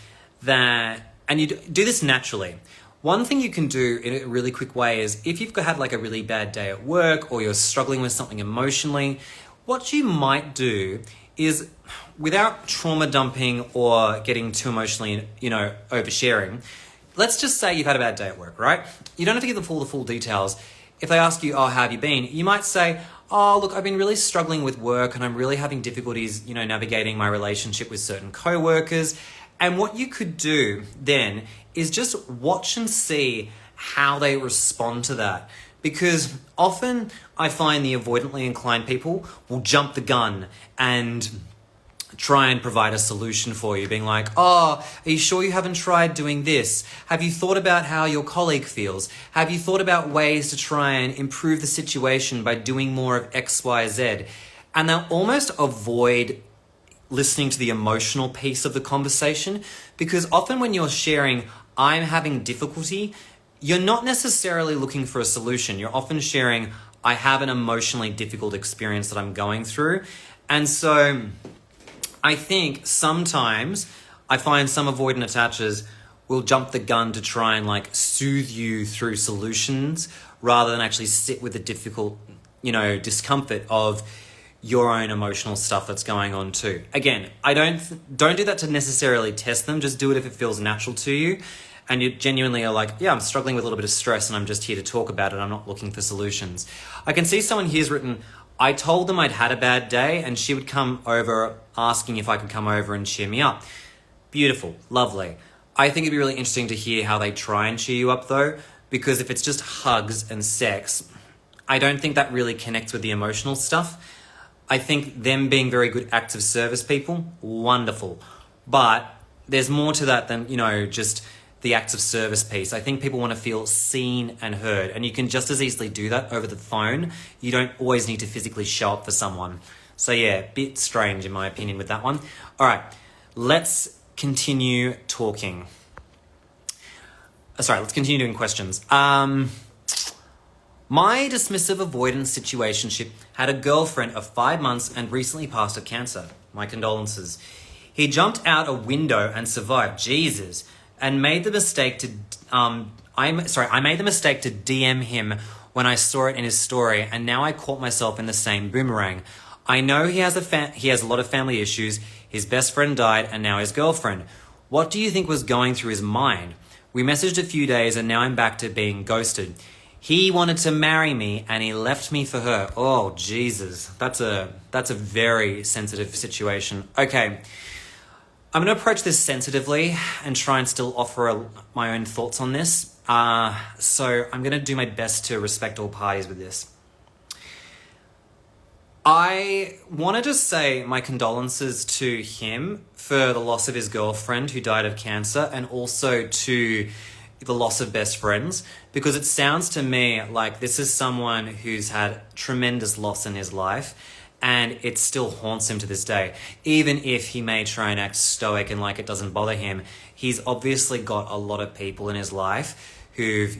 that, and you do this naturally, one thing you can do in a really quick way is if you've had like a really bad day at work or you're struggling with something emotionally, what you might do is, without trauma dumping or getting too emotionally, oversharing, let's just say you've had a bad day at work, right? You don't have to give the full details. If they ask you, oh, how have you been? You might say, oh, look, I've been really struggling with work and I'm really having difficulties, navigating my relationship with certain coworkers. And what you could do then is just watch and see how they respond to that. Because often I find the avoidantly inclined people will jump the gun and try and provide a solution for you, being like, oh, are you sure you haven't tried doing this? Have you thought about how your colleague feels? Have you thought about ways to try and improve the situation by doing more of X, Y, Z? And they'll almost avoid listening to the emotional piece of the conversation, because often when you're sharing, I'm having difficulty, you're not necessarily looking for a solution. You're often sharing, I have an emotionally difficult experience that I'm going through. And so I think sometimes I find some avoidant attachers will jump the gun to try and like soothe you through solutions rather than actually sit with the difficult, discomfort of your own emotional stuff that's going on too. Again, I don't do that to necessarily test them. Just do it if it feels natural to you. And you genuinely are like, yeah, I'm struggling with a little bit of stress and I'm just here to talk about it. I'm not looking for solutions. I can see someone here's written, I told them I'd had a bad day and she would come over asking if I could come over and cheer me up. Beautiful, lovely. I think it'd be really interesting to hear how they try and cheer you up though, because if it's just hugs and sex, I don't think that really connects with the emotional stuff. I think them being very good acts of service people, wonderful. But there's more to that than, just the acts of service piece. I think people want to feel seen and heard, and you can just as easily do that over the phone. You don't always need to physically show up for someone. So yeah, bit strange in my opinion with that one. All right, let's continue talking. Let's continue doing questions. My dismissive avoidance situationship had a girlfriend of 5 months and recently passed of cancer. My condolences. He jumped out a window and survived. Jesus. And made the mistake to I made the mistake to DM him when I saw it in his story, and now I caught myself in the same boomerang. I know he has a lot of family issues. His best friend died, and now his girlfriend. What do you think was going through his mind? We messaged a few days, and now I'm back to being ghosted. He wanted to marry me, and he left me for her. Oh Jesus, that's a very sensitive situation. Okay. I'm going to approach this sensitively and try and still offer my own thoughts on this. So I'm going to do my best to respect all parties with this. I want to just say my condolences to him for the loss of his girlfriend who died of cancer, and also to the loss of best friends, because it sounds to me like this is someone who's had tremendous loss in his life. And it still haunts him to this day. Even if he may try and act stoic and like it doesn't bother him, he's obviously got a lot of people in his life who've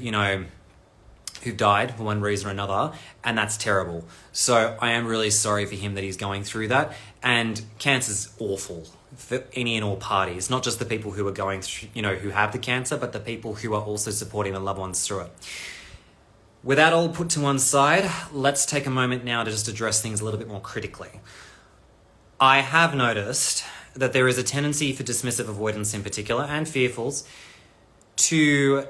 died for one reason or another, and that's terrible. So I am really sorry for him that he's going through that. And cancer's awful for any and all parties, not just the people who are going through, who have the cancer, but the people who are also supporting their loved ones through it. With that all put to one side, let's take a moment now to just address things a little bit more critically. I have noticed that there is a tendency for dismissive avoidance in particular, and fearfuls, to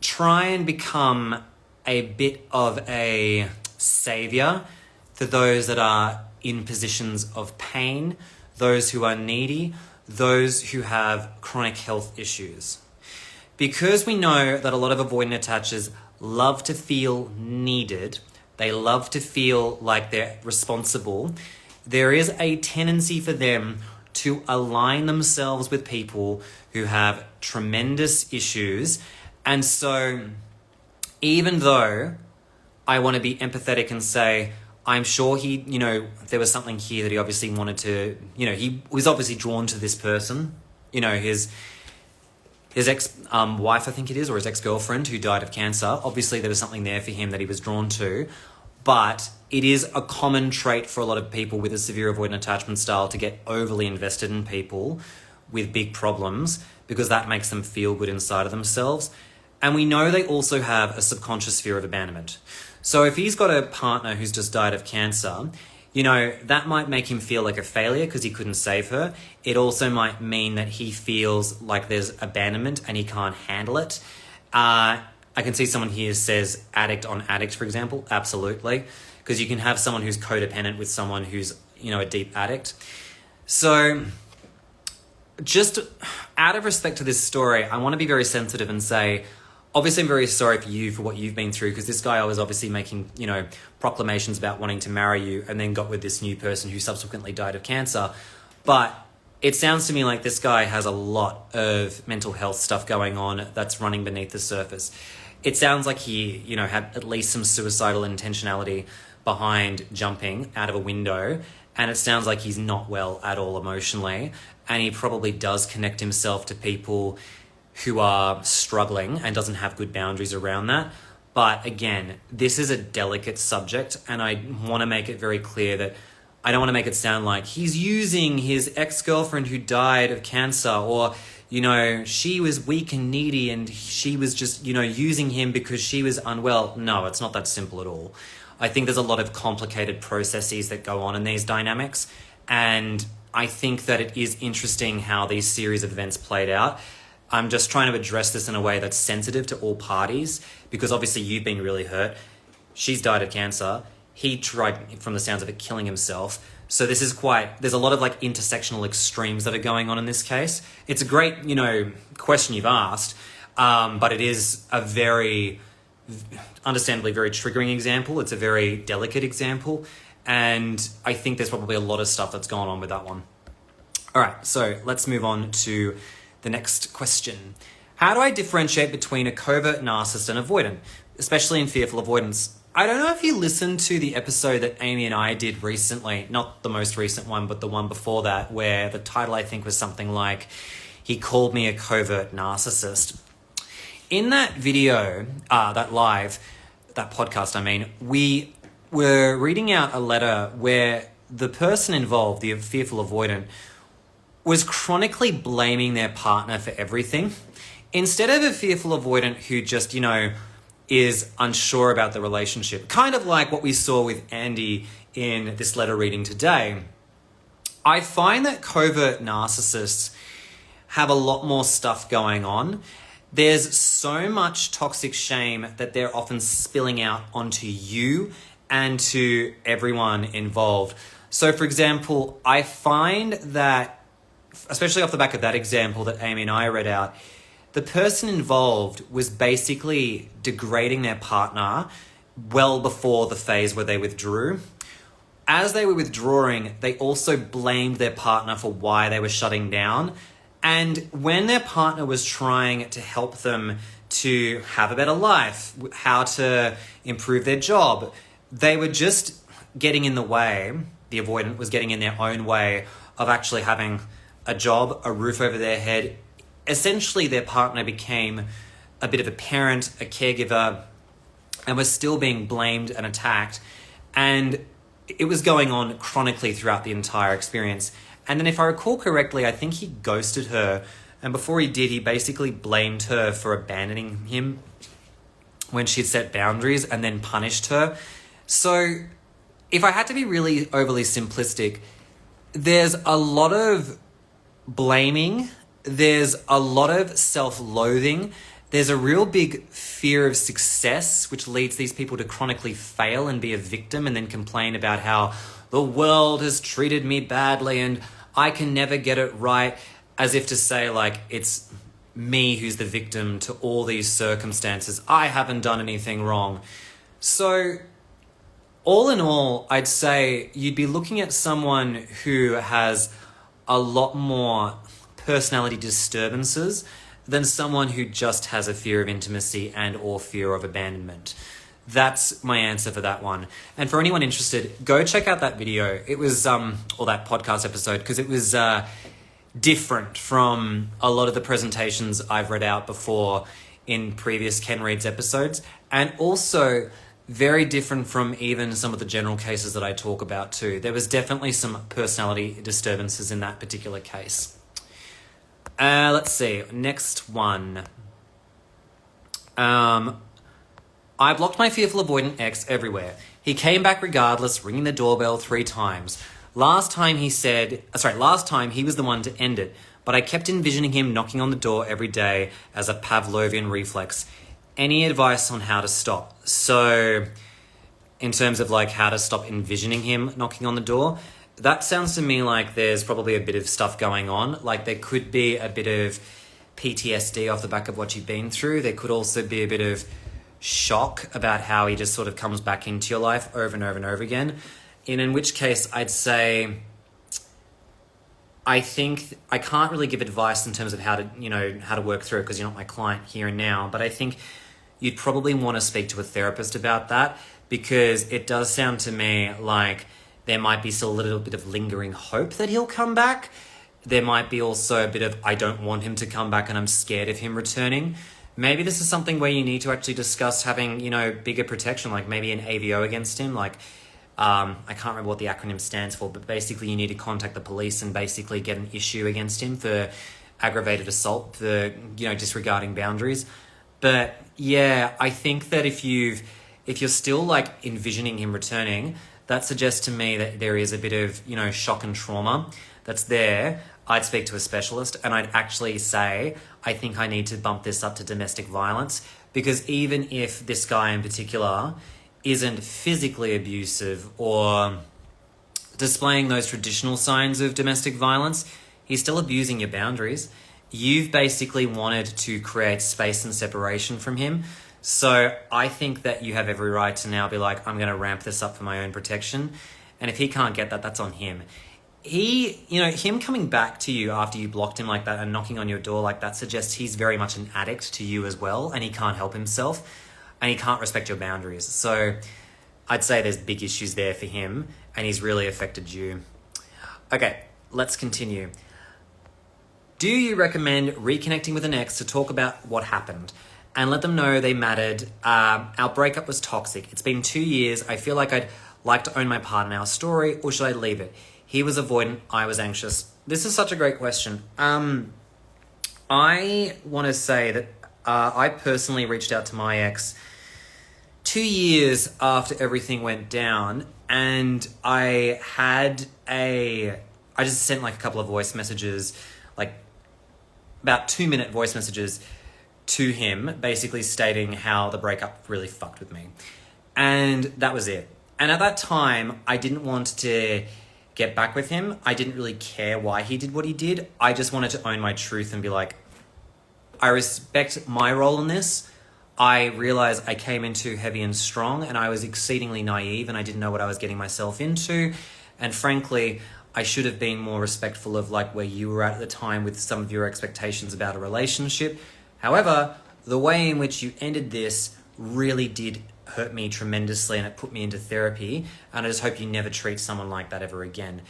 try and become a bit of a savior for those that are in positions of pain, those who are needy, those who have chronic health issues. Because we know that a lot of avoidant attachers love to feel needed, they love to feel like they're responsible, there is a tendency for them to align themselves with people who have tremendous issues. And so even though I want to be empathetic and say, I'm sure he, there was something here that he obviously wanted to, he was obviously drawn to this person, his ex-wife, I think it is, or his ex-girlfriend who died of cancer. Obviously, there was something there for him that he was drawn to. But it is a common trait for a lot of people with a severe avoidant attachment style to get overly invested in people with big problems, because that makes them feel good inside of themselves. And we know they also have a subconscious fear of abandonment. So if he's got a partner who's just died of cancer, that might make him feel like a failure because he couldn't save her. It also might mean that he feels like there's abandonment and he can't handle it. I can see someone here says addict on addict, for example. Absolutely. Because you can have someone who's codependent with someone who's, a deep addict. So just out of respect to this story, I want to be very sensitive and say, obviously, I'm very sorry for you for what you've been through, because this guy was obviously making, proclamations about wanting to marry you and then got with this new person who subsequently died of cancer. But it sounds to me like this guy has a lot of mental health stuff going on that's running beneath the surface. It sounds like he, had at least some suicidal intentionality behind jumping out of a window. and it sounds like he's not well at all emotionally, and he probably does connect himself to people who are struggling and doesn't have good boundaries around that. But again, this is a delicate subject, and I want to make it very clear that I don't want to make it sound like he's using his ex-girlfriend who died of cancer, or, you know, she was weak and needy and she was just, you know, using him because she was unwell. No, it's not that simple at all. I think there's a lot of complicated processes that go on in these dynamics, and I think that it is interesting how these series of events played out. I'm just trying to address this in a way that's sensitive to all parties, because obviously you've been really hurt. She's died of cancer. He tried, from the sounds of it, killing himself. So this is there's a lot of like intersectional extremes that are going on in this case. It's a great, you know, question you've asked, but it is a very, understandably very triggering example. It's a very delicate example. And I think there's probably a lot of stuff that's gone on with that one. All right, so let's move on to the next question. How do I differentiate between a covert narcissist and avoidant, especially in fearful avoidance? I don't know if you listened to the episode that Amy and I did recently, not the most recent one, but the one before that, where the title I think was something like, "He called me a covert narcissist." In that video, that podcast, we were reading out a letter where the person involved, the fearful avoidant, was chronically blaming their partner for everything. Instead of a fearful avoidant who just, you know, is unsure about the relationship, kind of like what we saw with Andy in this letter reading today, I find that covert narcissists have a lot more stuff going on. There's so much toxic shame that they're often spilling out onto you and to everyone involved. So, for example, I find that, especially off the back of that example that Amy and I read out, the person involved was basically degrading their partner well before the phase where they withdrew. As they were withdrawing, they also blamed their partner for why they were shutting down. And when their partner was trying to help them to have a better life, how to improve their job, they were just getting in the way. The avoidant was getting in their own way of actually having a job, a roof over their head. Essentially, their partner became a bit of a parent, a caregiver, and was still being blamed and attacked. And it was going on chronically throughout the entire experience. And then if I recall correctly, I think he ghosted her. And before he did, he basically blamed her for abandoning him when she'd set boundaries, and then punished her. So if I had to be really overly simplistic, there's a lot of blaming, there's a lot of self-loathing, there's a real big fear of success, which leads these people to chronically fail and be a victim and then complain about how the world has treated me badly and I can never get it right, as if to say, like, it's me who's the victim to all these circumstances. I haven't done anything wrong. So all in all, I'd say you'd be looking at someone who has a lot more personality disturbances than someone who just has a fear of intimacy and or fear of abandonment. That's my answer for that one. And for anyone interested, go check out that video. It was, or that podcast episode, because it was different from a lot of the presentations I've read out before in previous Ken Reads episodes, and also very different from even some of the general cases that I talk about too. There was definitely some personality disturbances in that particular case. Let's see, next one. I blocked my fearful avoidant ex everywhere. He came back regardless, ringing the doorbell 3 times. Last time he was the one to end it, but I kept envisioning him knocking on the door every day as a Pavlovian reflex. Any advice on how to stop? So, in terms of like how to stop envisioning him knocking on the door, that sounds to me like there's probably a bit of stuff going on. Like there could be a bit of PTSD off the back of what you've been through. There could also be a bit of shock about how he just sort of comes back into your life over and over and over again. In which case I'd say, I think I can't really give advice in terms of how to work through it, because you're not my client here and now, but I think you'd probably want to speak to a therapist about that, because it does sound to me like there might be still a little bit of lingering hope that he'll come back. There might be also a bit of, I don't want him to come back and I'm scared of him returning. Maybe this is something where you need to actually discuss having, bigger protection, like maybe an AVO against him. Like, I can't remember what the acronym stands for, but basically you need to contact the police and basically get an issue against him for aggravated assault, for, disregarding boundaries. But yeah, I think that if you're still like envisioning him returning, that suggests to me that there is a bit of, shock and trauma that's there. I'd speak to a specialist and I'd actually say, I think I need to bump this up to domestic violence, because even if this guy in particular isn't physically abusive or displaying those traditional signs of domestic violence, he's still abusing your boundaries. You've basically wanted to create space and separation from him. So I think that you have every right to now be like, I'm going to ramp this up for my own protection. And if he can't get that, that's on him. Him coming back to you after you blocked him like that and knocking on your door like that suggests he's very much an addict to you as well, and he can't help himself and he can't respect your boundaries. So I'd say there's big issues there for him and he's really affected you. Okay, let's continue. Do you recommend reconnecting with an ex to talk about what happened and let them know they mattered? Our breakup was toxic. It's been 2 years. I feel like I'd like to own my part in our story, or should I leave it? He was avoidant, I was anxious. This is such a great question. I want to say that I personally reached out to my ex 2 years after everything went down, and I just sent like a couple of voice messages, like about 2-minute voice messages to him, basically stating how the breakup really fucked with me. And that was it. And at that time, I didn't want to get back with him. I didn't really care why he did what he did. I just wanted to own my truth and be like, I respect my role in this. I realized I came in too heavy and strong and I was exceedingly naive and I didn't know what I was getting myself into. And frankly, I should have been more respectful of like where you were at the time with some of your expectations about a relationship. However, the way in which you ended this really did hurt me tremendously and it put me into therapy, and I just hope you never treat someone like that ever again.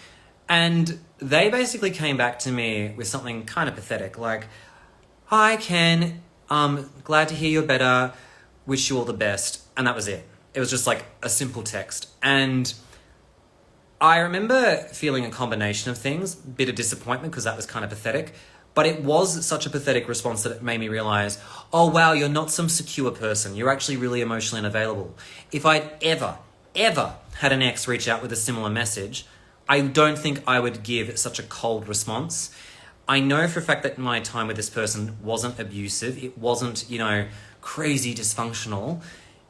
And they basically came back to me with something kind of pathetic, like, hi Ken, glad to hear you're better, wish you all the best. And that was it. It was just like a simple text. And I remember feeling a combination of things, a bit of disappointment because that was kind of pathetic, but it was such a pathetic response that it made me realize, oh wow, you're not some secure person. You're actually really emotionally unavailable. If I'd ever had an ex reach out with a similar message, I don't think I would give such a cold response. I know for a fact that my time with this person wasn't abusive. It wasn't, crazy dysfunctional.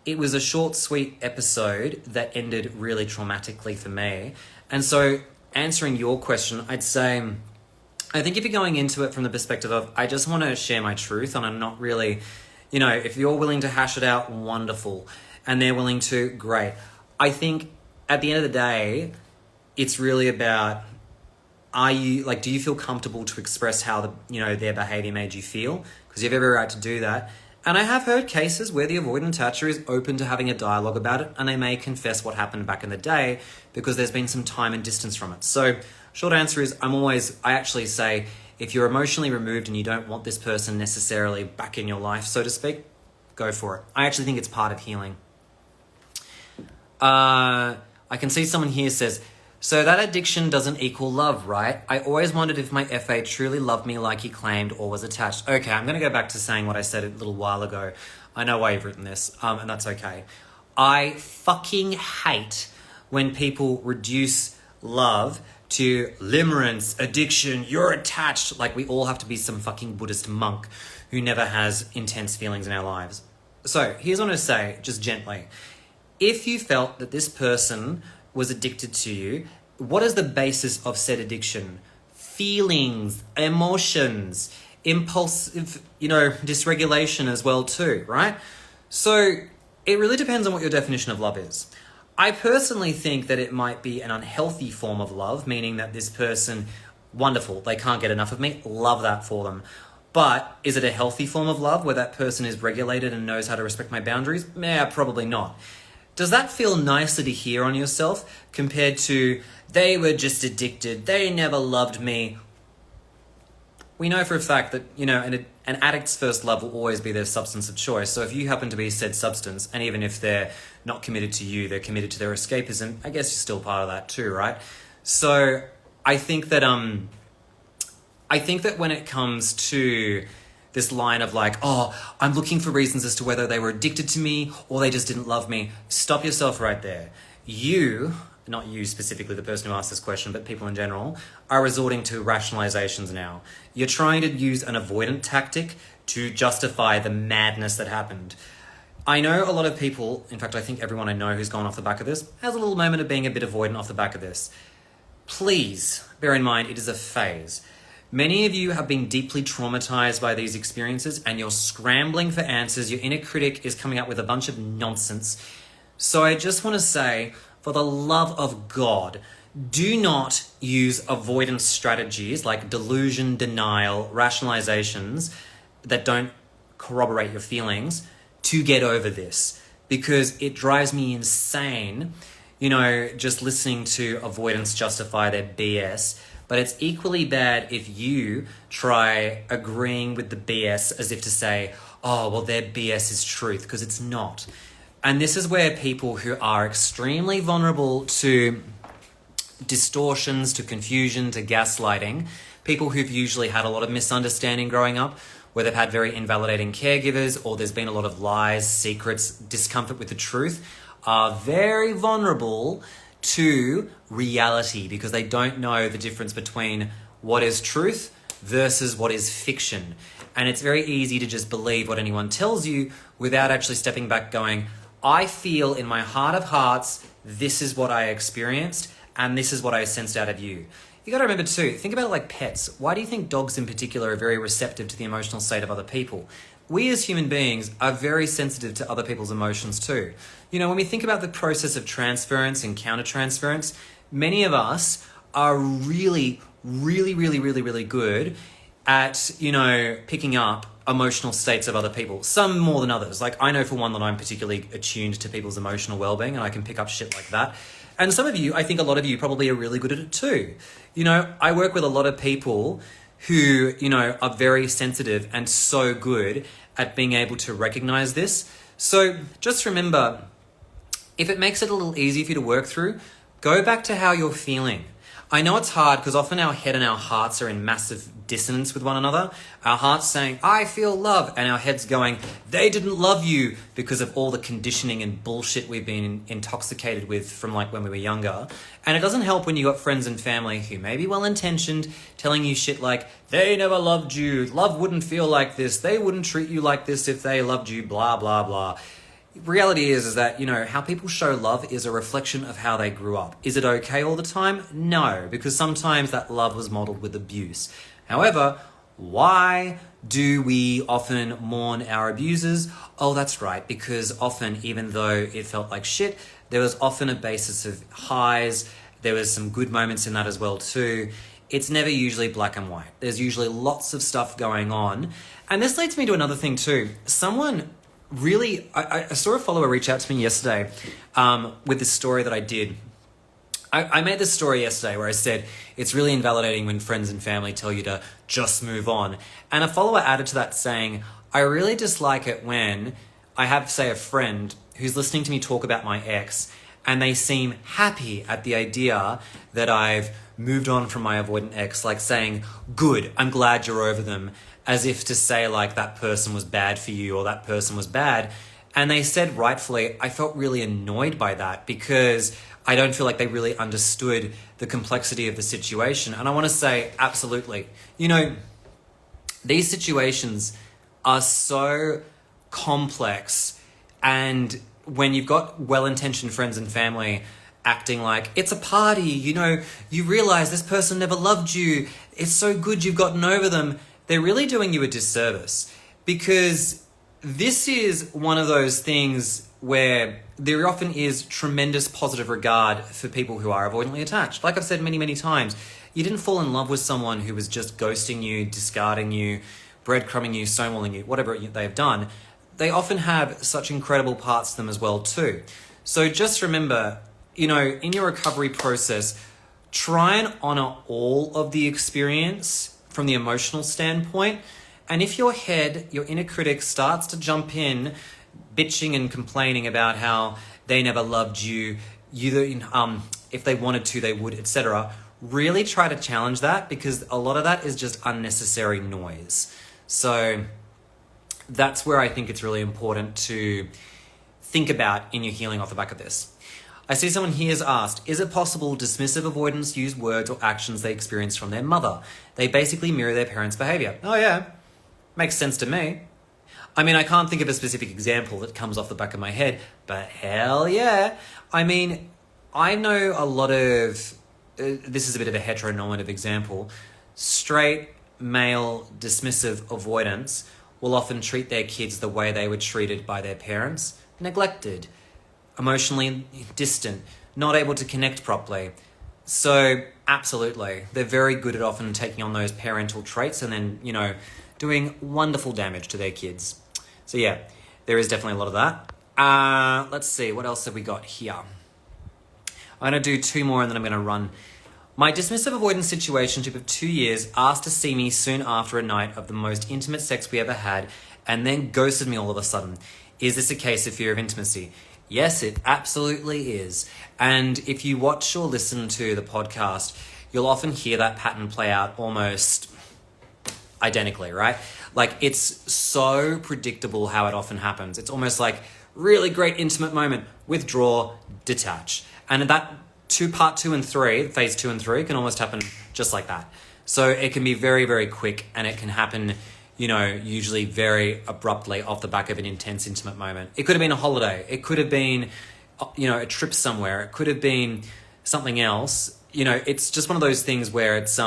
It was a short, sweet episode that ended really traumatically for me. And so answering your question, I'd say, I think if you're going into it from the perspective of, I just want to share my truth and I'm not really, if you're willing to hash it out, wonderful. And they're willing to, great. I think at the end of the day, it's really about, do you feel comfortable to express how their behavior made you feel? Because you have every right to do that. And I have heard cases where the avoidant attacher is open to having a dialogue about it and they may confess what happened back in the day because there's been some time and distance from it. So short answer is I actually say if you're emotionally removed and you don't want this person necessarily back in your life, so to speak, go for it. I actually think it's part of healing. I can see someone here says, so that addiction doesn't equal love, right? I always wondered if my FA truly loved me like he claimed or was attached. Okay, I'm going to go back to saying what I said a little while ago. I know why you've written this, and that's okay. I fucking hate when people reduce love to limerence, addiction, you're attached. Like we all have to be some fucking Buddhist monk who never has intense feelings in our lives. So here's what I'm going to say, just gently. If you felt that this person was addicted to you, what is the basis of said addiction? Feelings, emotions, impulsive, dysregulation as well too, right? So it really depends on what your definition of love is. I personally think that it might be an unhealthy form of love, meaning that this person, wonderful, they can't get enough of me, love that for them. But is it a healthy form of love where that person is regulated and knows how to respect my boundaries? Yeah, probably not. Does that feel nicer to hear on yourself compared to, they were just addicted, they never loved me? We know for a fact that, an addict's first love will always be their substance of choice. So if you happen to be said substance, and even if they're not committed to you, they're committed to their escapism, I guess you're still part of that too, right? So I think that when it comes to this line of like, oh, I'm looking for reasons as to whether they were addicted to me or they just didn't love me, stop yourself right there. You, not you specifically, the person who asked this question, but people in general, are resorting to rationalizations now. You're trying to use an avoidant tactic to justify the madness that happened. I know a lot of people, in fact, I think everyone I know who's gone off the back of this, has a little moment of being a bit avoidant off the back of this. Please bear in mind, it is a phase. Many of you have been deeply traumatized by these experiences and you're scrambling for answers. Your inner critic is coming up with a bunch of nonsense. So I just want to say, for the love of God, do not use avoidance strategies like delusion, denial, rationalizations that don't corroborate your feelings to get over this, because it drives me insane, just listening to avoidance justify their BS. But it's equally bad if you try agreeing with the BS as if to say, oh, well, their BS is truth, because it's not. And this is where people who are extremely vulnerable to distortions, to confusion, to gaslighting, people who've usually had a lot of misunderstanding growing up, where they've had very invalidating caregivers, or there's been a lot of lies, secrets, discomfort with the truth, are very vulnerable to reality because they don't know the difference between what is truth versus what is fiction. And it's very easy to just believe what anyone tells you without actually stepping back going, I feel in my heart of hearts, this is what I experienced and this is what I sensed out of you. You got to remember too, think about it like pets. Why do you think dogs in particular are very receptive to the emotional state of other people? We as human beings are very sensitive to other people's emotions too. When we think about the process of transference and countertransference, many of us are really, really, really, really, really good at, picking up emotional states of other people. Some more than others. Like I know for one that I'm particularly attuned to people's emotional well-being and I can pick up shit like that. And some of you, I think a lot of you probably are really good at it too. I work with a lot of people who, are very sensitive and so good at being able to recognize this. So just remember, if it makes it a little easier for you to work through, go back to how you're feeling. I know it's hard because often our head and our hearts are in massive dissonance with one another. Our heart's saying, I feel love, and our head's going, they didn't love you, because of all the conditioning and bullshit we've been intoxicated with from like when we were younger. And it doesn't help when you got friends and family who may be well-intentioned telling you shit like, they never loved you, love wouldn't feel like this, they wouldn't treat you like this if they loved you, blah, blah, blah. Reality is that, how people show love is a reflection of how they grew up. Is it okay all the time? No, because sometimes that love was modeled with abuse. However, why do we often mourn our abusers? Oh, that's right, because often, even though it felt like shit, there was often a basis of highs. There was some good moments in that as well too. It's never usually black and white. There's usually lots of stuff going on. And this leads me to another thing too. I saw a follower reach out to me yesterday with this story that I did. I made this story yesterday where I said it's really invalidating when friends and family tell you to just move on. And a follower added to that saying, I really dislike it when I have, say, a friend who's listening to me talk about my ex and they seem happy at the idea that I've moved on from my avoidant ex, like saying, good, I'm glad you're over them, as if to say like that person was bad for you or that person was bad. And they said rightfully, I felt really annoyed by that because I don't feel like they really understood the complexity of the situation. And I want to say, absolutely. These situations are so complex. And when you've got well-intentioned friends and family acting like, it's a party, you realize this person never loved you, it's so good you've gotten over them, they're really doing you a disservice. Because this is one of those things where there often is tremendous positive regard for people who are avoidantly attached. Like I've said many, many times, you didn't fall in love with someone who was just ghosting you, discarding you, breadcrumbing you, stonewalling you, whatever they've done. They often have such incredible parts to them as well too. So just remember, in your recovery process, try and honor all of the experience from the emotional standpoint. And if your inner critic starts to jump in, bitching and complaining about how they never loved you, if they wanted to, they would, etc., really try to challenge that, because a lot of that is just unnecessary noise. So that's where I think it's really important to think about in your healing off the back of this. I see someone here has asked, is it possible dismissive avoidants use words or actions they experienced from their mother? They basically mirror their parents' behavior. Oh yeah, makes sense to me. I mean, I can't think of a specific example that comes off the back of my head, but hell yeah. I mean, I know a lot of, this is a bit of a heteronormative example, straight male dismissive avoidants will often treat their kids the way they were treated by their parents, neglected, emotionally distant, not able to connect properly. So absolutely, they're very good at often taking on those parental traits and then, doing wonderful damage to their kids. So yeah, there is definitely a lot of that. Let's see, what else have we got here? I'm going to do 2 more and then I'm going to run. My dismissive avoidance situationship of 2 years asked to see me soon after a night of the most intimate sex we ever had and then ghosted me all of a sudden. Is this a case of fear of intimacy? Yes, it absolutely is. And if you watch or listen to the podcast, you'll often hear that pattern play out almost identically, right? Like, it's so predictable how it often happens. It's almost like really great intimate moment, withdraw, detach. And that part 2 and 3, phase 2 and 3 can almost happen just like that. So it can be very, very quick, and it can happen, usually very abruptly off the back of an intense intimate moment. It could have been a holiday. It could have been, a trip somewhere. It could have been something else. It's just one of those things where it's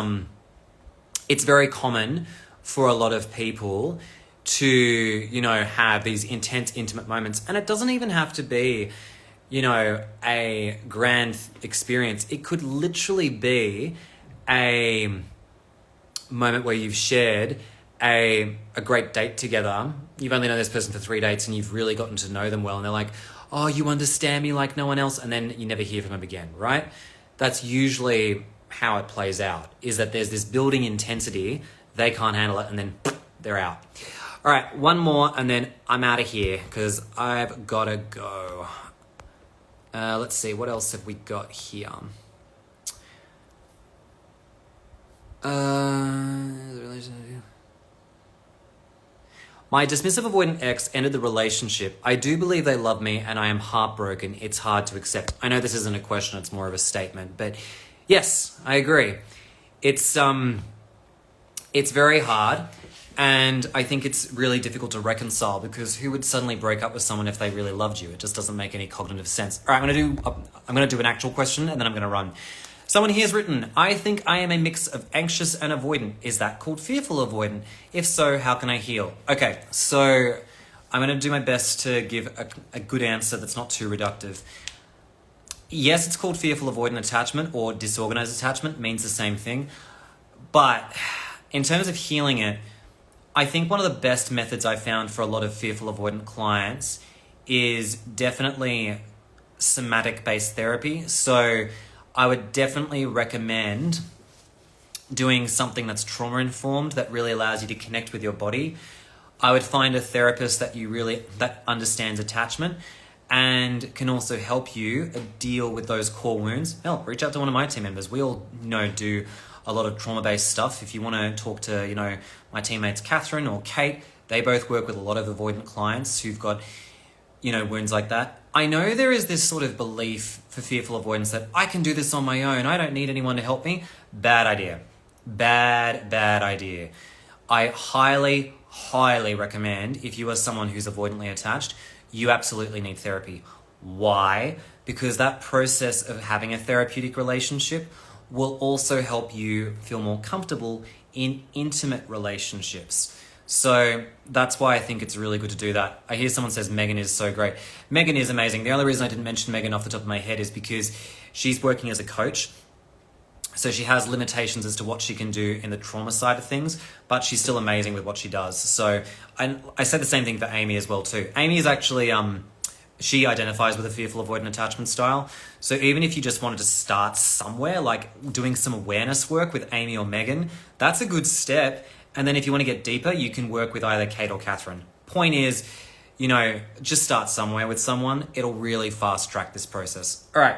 very common for a lot of people to, have these intense intimate moments. And it doesn't even have to be, a grand experience. It could literally be a moment where you've shared a great date together. You've only known this person for 3 dates and you've really gotten to know them well. And they're like, oh, you understand me like no one else. And then you never hear from them again, right? That's usually how it plays out, is that there's this building intensity. They can't handle it and then they're out. All right, one more and then I'm out of here because I've got to go. Let's see, what else have we got here? My dismissive avoidant ex ended the relationship. I do believe they love me and I am heartbroken. It's hard to accept. I know this isn't a question, it's more of a statement, but yes, I agree. It's very hard, and I think it's really difficult to reconcile, because who would suddenly break up with someone if they really loved you? It just doesn't make any cognitive sense. All right, I'm going to do an actual question and then I'm going to run. Someone here has written, I think I am a mix of anxious and avoidant. Is that called fearful avoidant? If so, how can I heal? Okay, so I'm going to do my best to give a good answer that's not too reductive. Yes, it's called fearful avoidant attachment, or disorganized attachment, means the same thing. But in terms of healing it, I think one of the best methods I found for a lot of fearful avoidant clients is definitely somatic-based therapy. So I would definitely recommend doing something that's trauma-informed, that really allows you to connect with your body. I would find a therapist that understands attachment and can also help you deal with those core wounds. Hell, reach out to one of my team members. We all do a lot of trauma-based stuff. If you want to talk to, my teammates Catherine or Kate, they both work with a lot of avoidant clients who've got, wounds like that. I know there is this sort of belief for fearful avoidance that I can do this on my own. I don't need anyone to help me. Bad idea. Bad idea. I highly, highly recommend, if you are someone who's avoidantly attached, you absolutely need therapy. Why? Because that process of having a therapeutic relationship will also help you feel more comfortable in intimate relationships. So that's why I think it's really good to do that. I hear someone says Megan is so great. Megan is amazing. The only reason I didn't mention Megan off the top of my head is because she's working as a coach. So she has limitations as to what she can do in the trauma side of things, but she's still amazing with what she does. So I say the same thing for Amy as well too. Amy is actually she identifies with a fearful avoidant attachment style. So even if you just wanted to start somewhere, like doing some awareness work with Amy or Megan, that's a good step. And then if you want to get deeper, you can work with either Kate or Catherine. Point is, just start somewhere with someone. It'll really fast track this process. All right,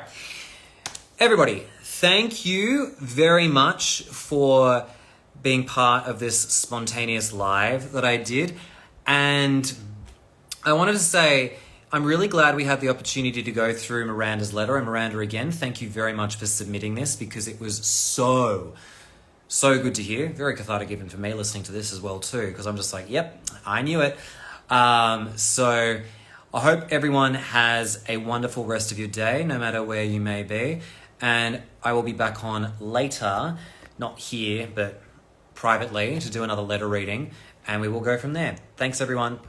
everybody, thank you very much for being part of this spontaneous live that I did. And I wanted to say, I'm really glad we had the opportunity to go through Miranda's letter. And Miranda, again, thank you very much for submitting this, because it was so good to hear. Very cathartic even for me listening to this as well too, because I'm just like, yep, I knew it. So I hope everyone has a wonderful rest of your day, no matter where you may be. And I will be back on later, not here, but privately, to do another letter reading. And we will go from there. Thanks, everyone.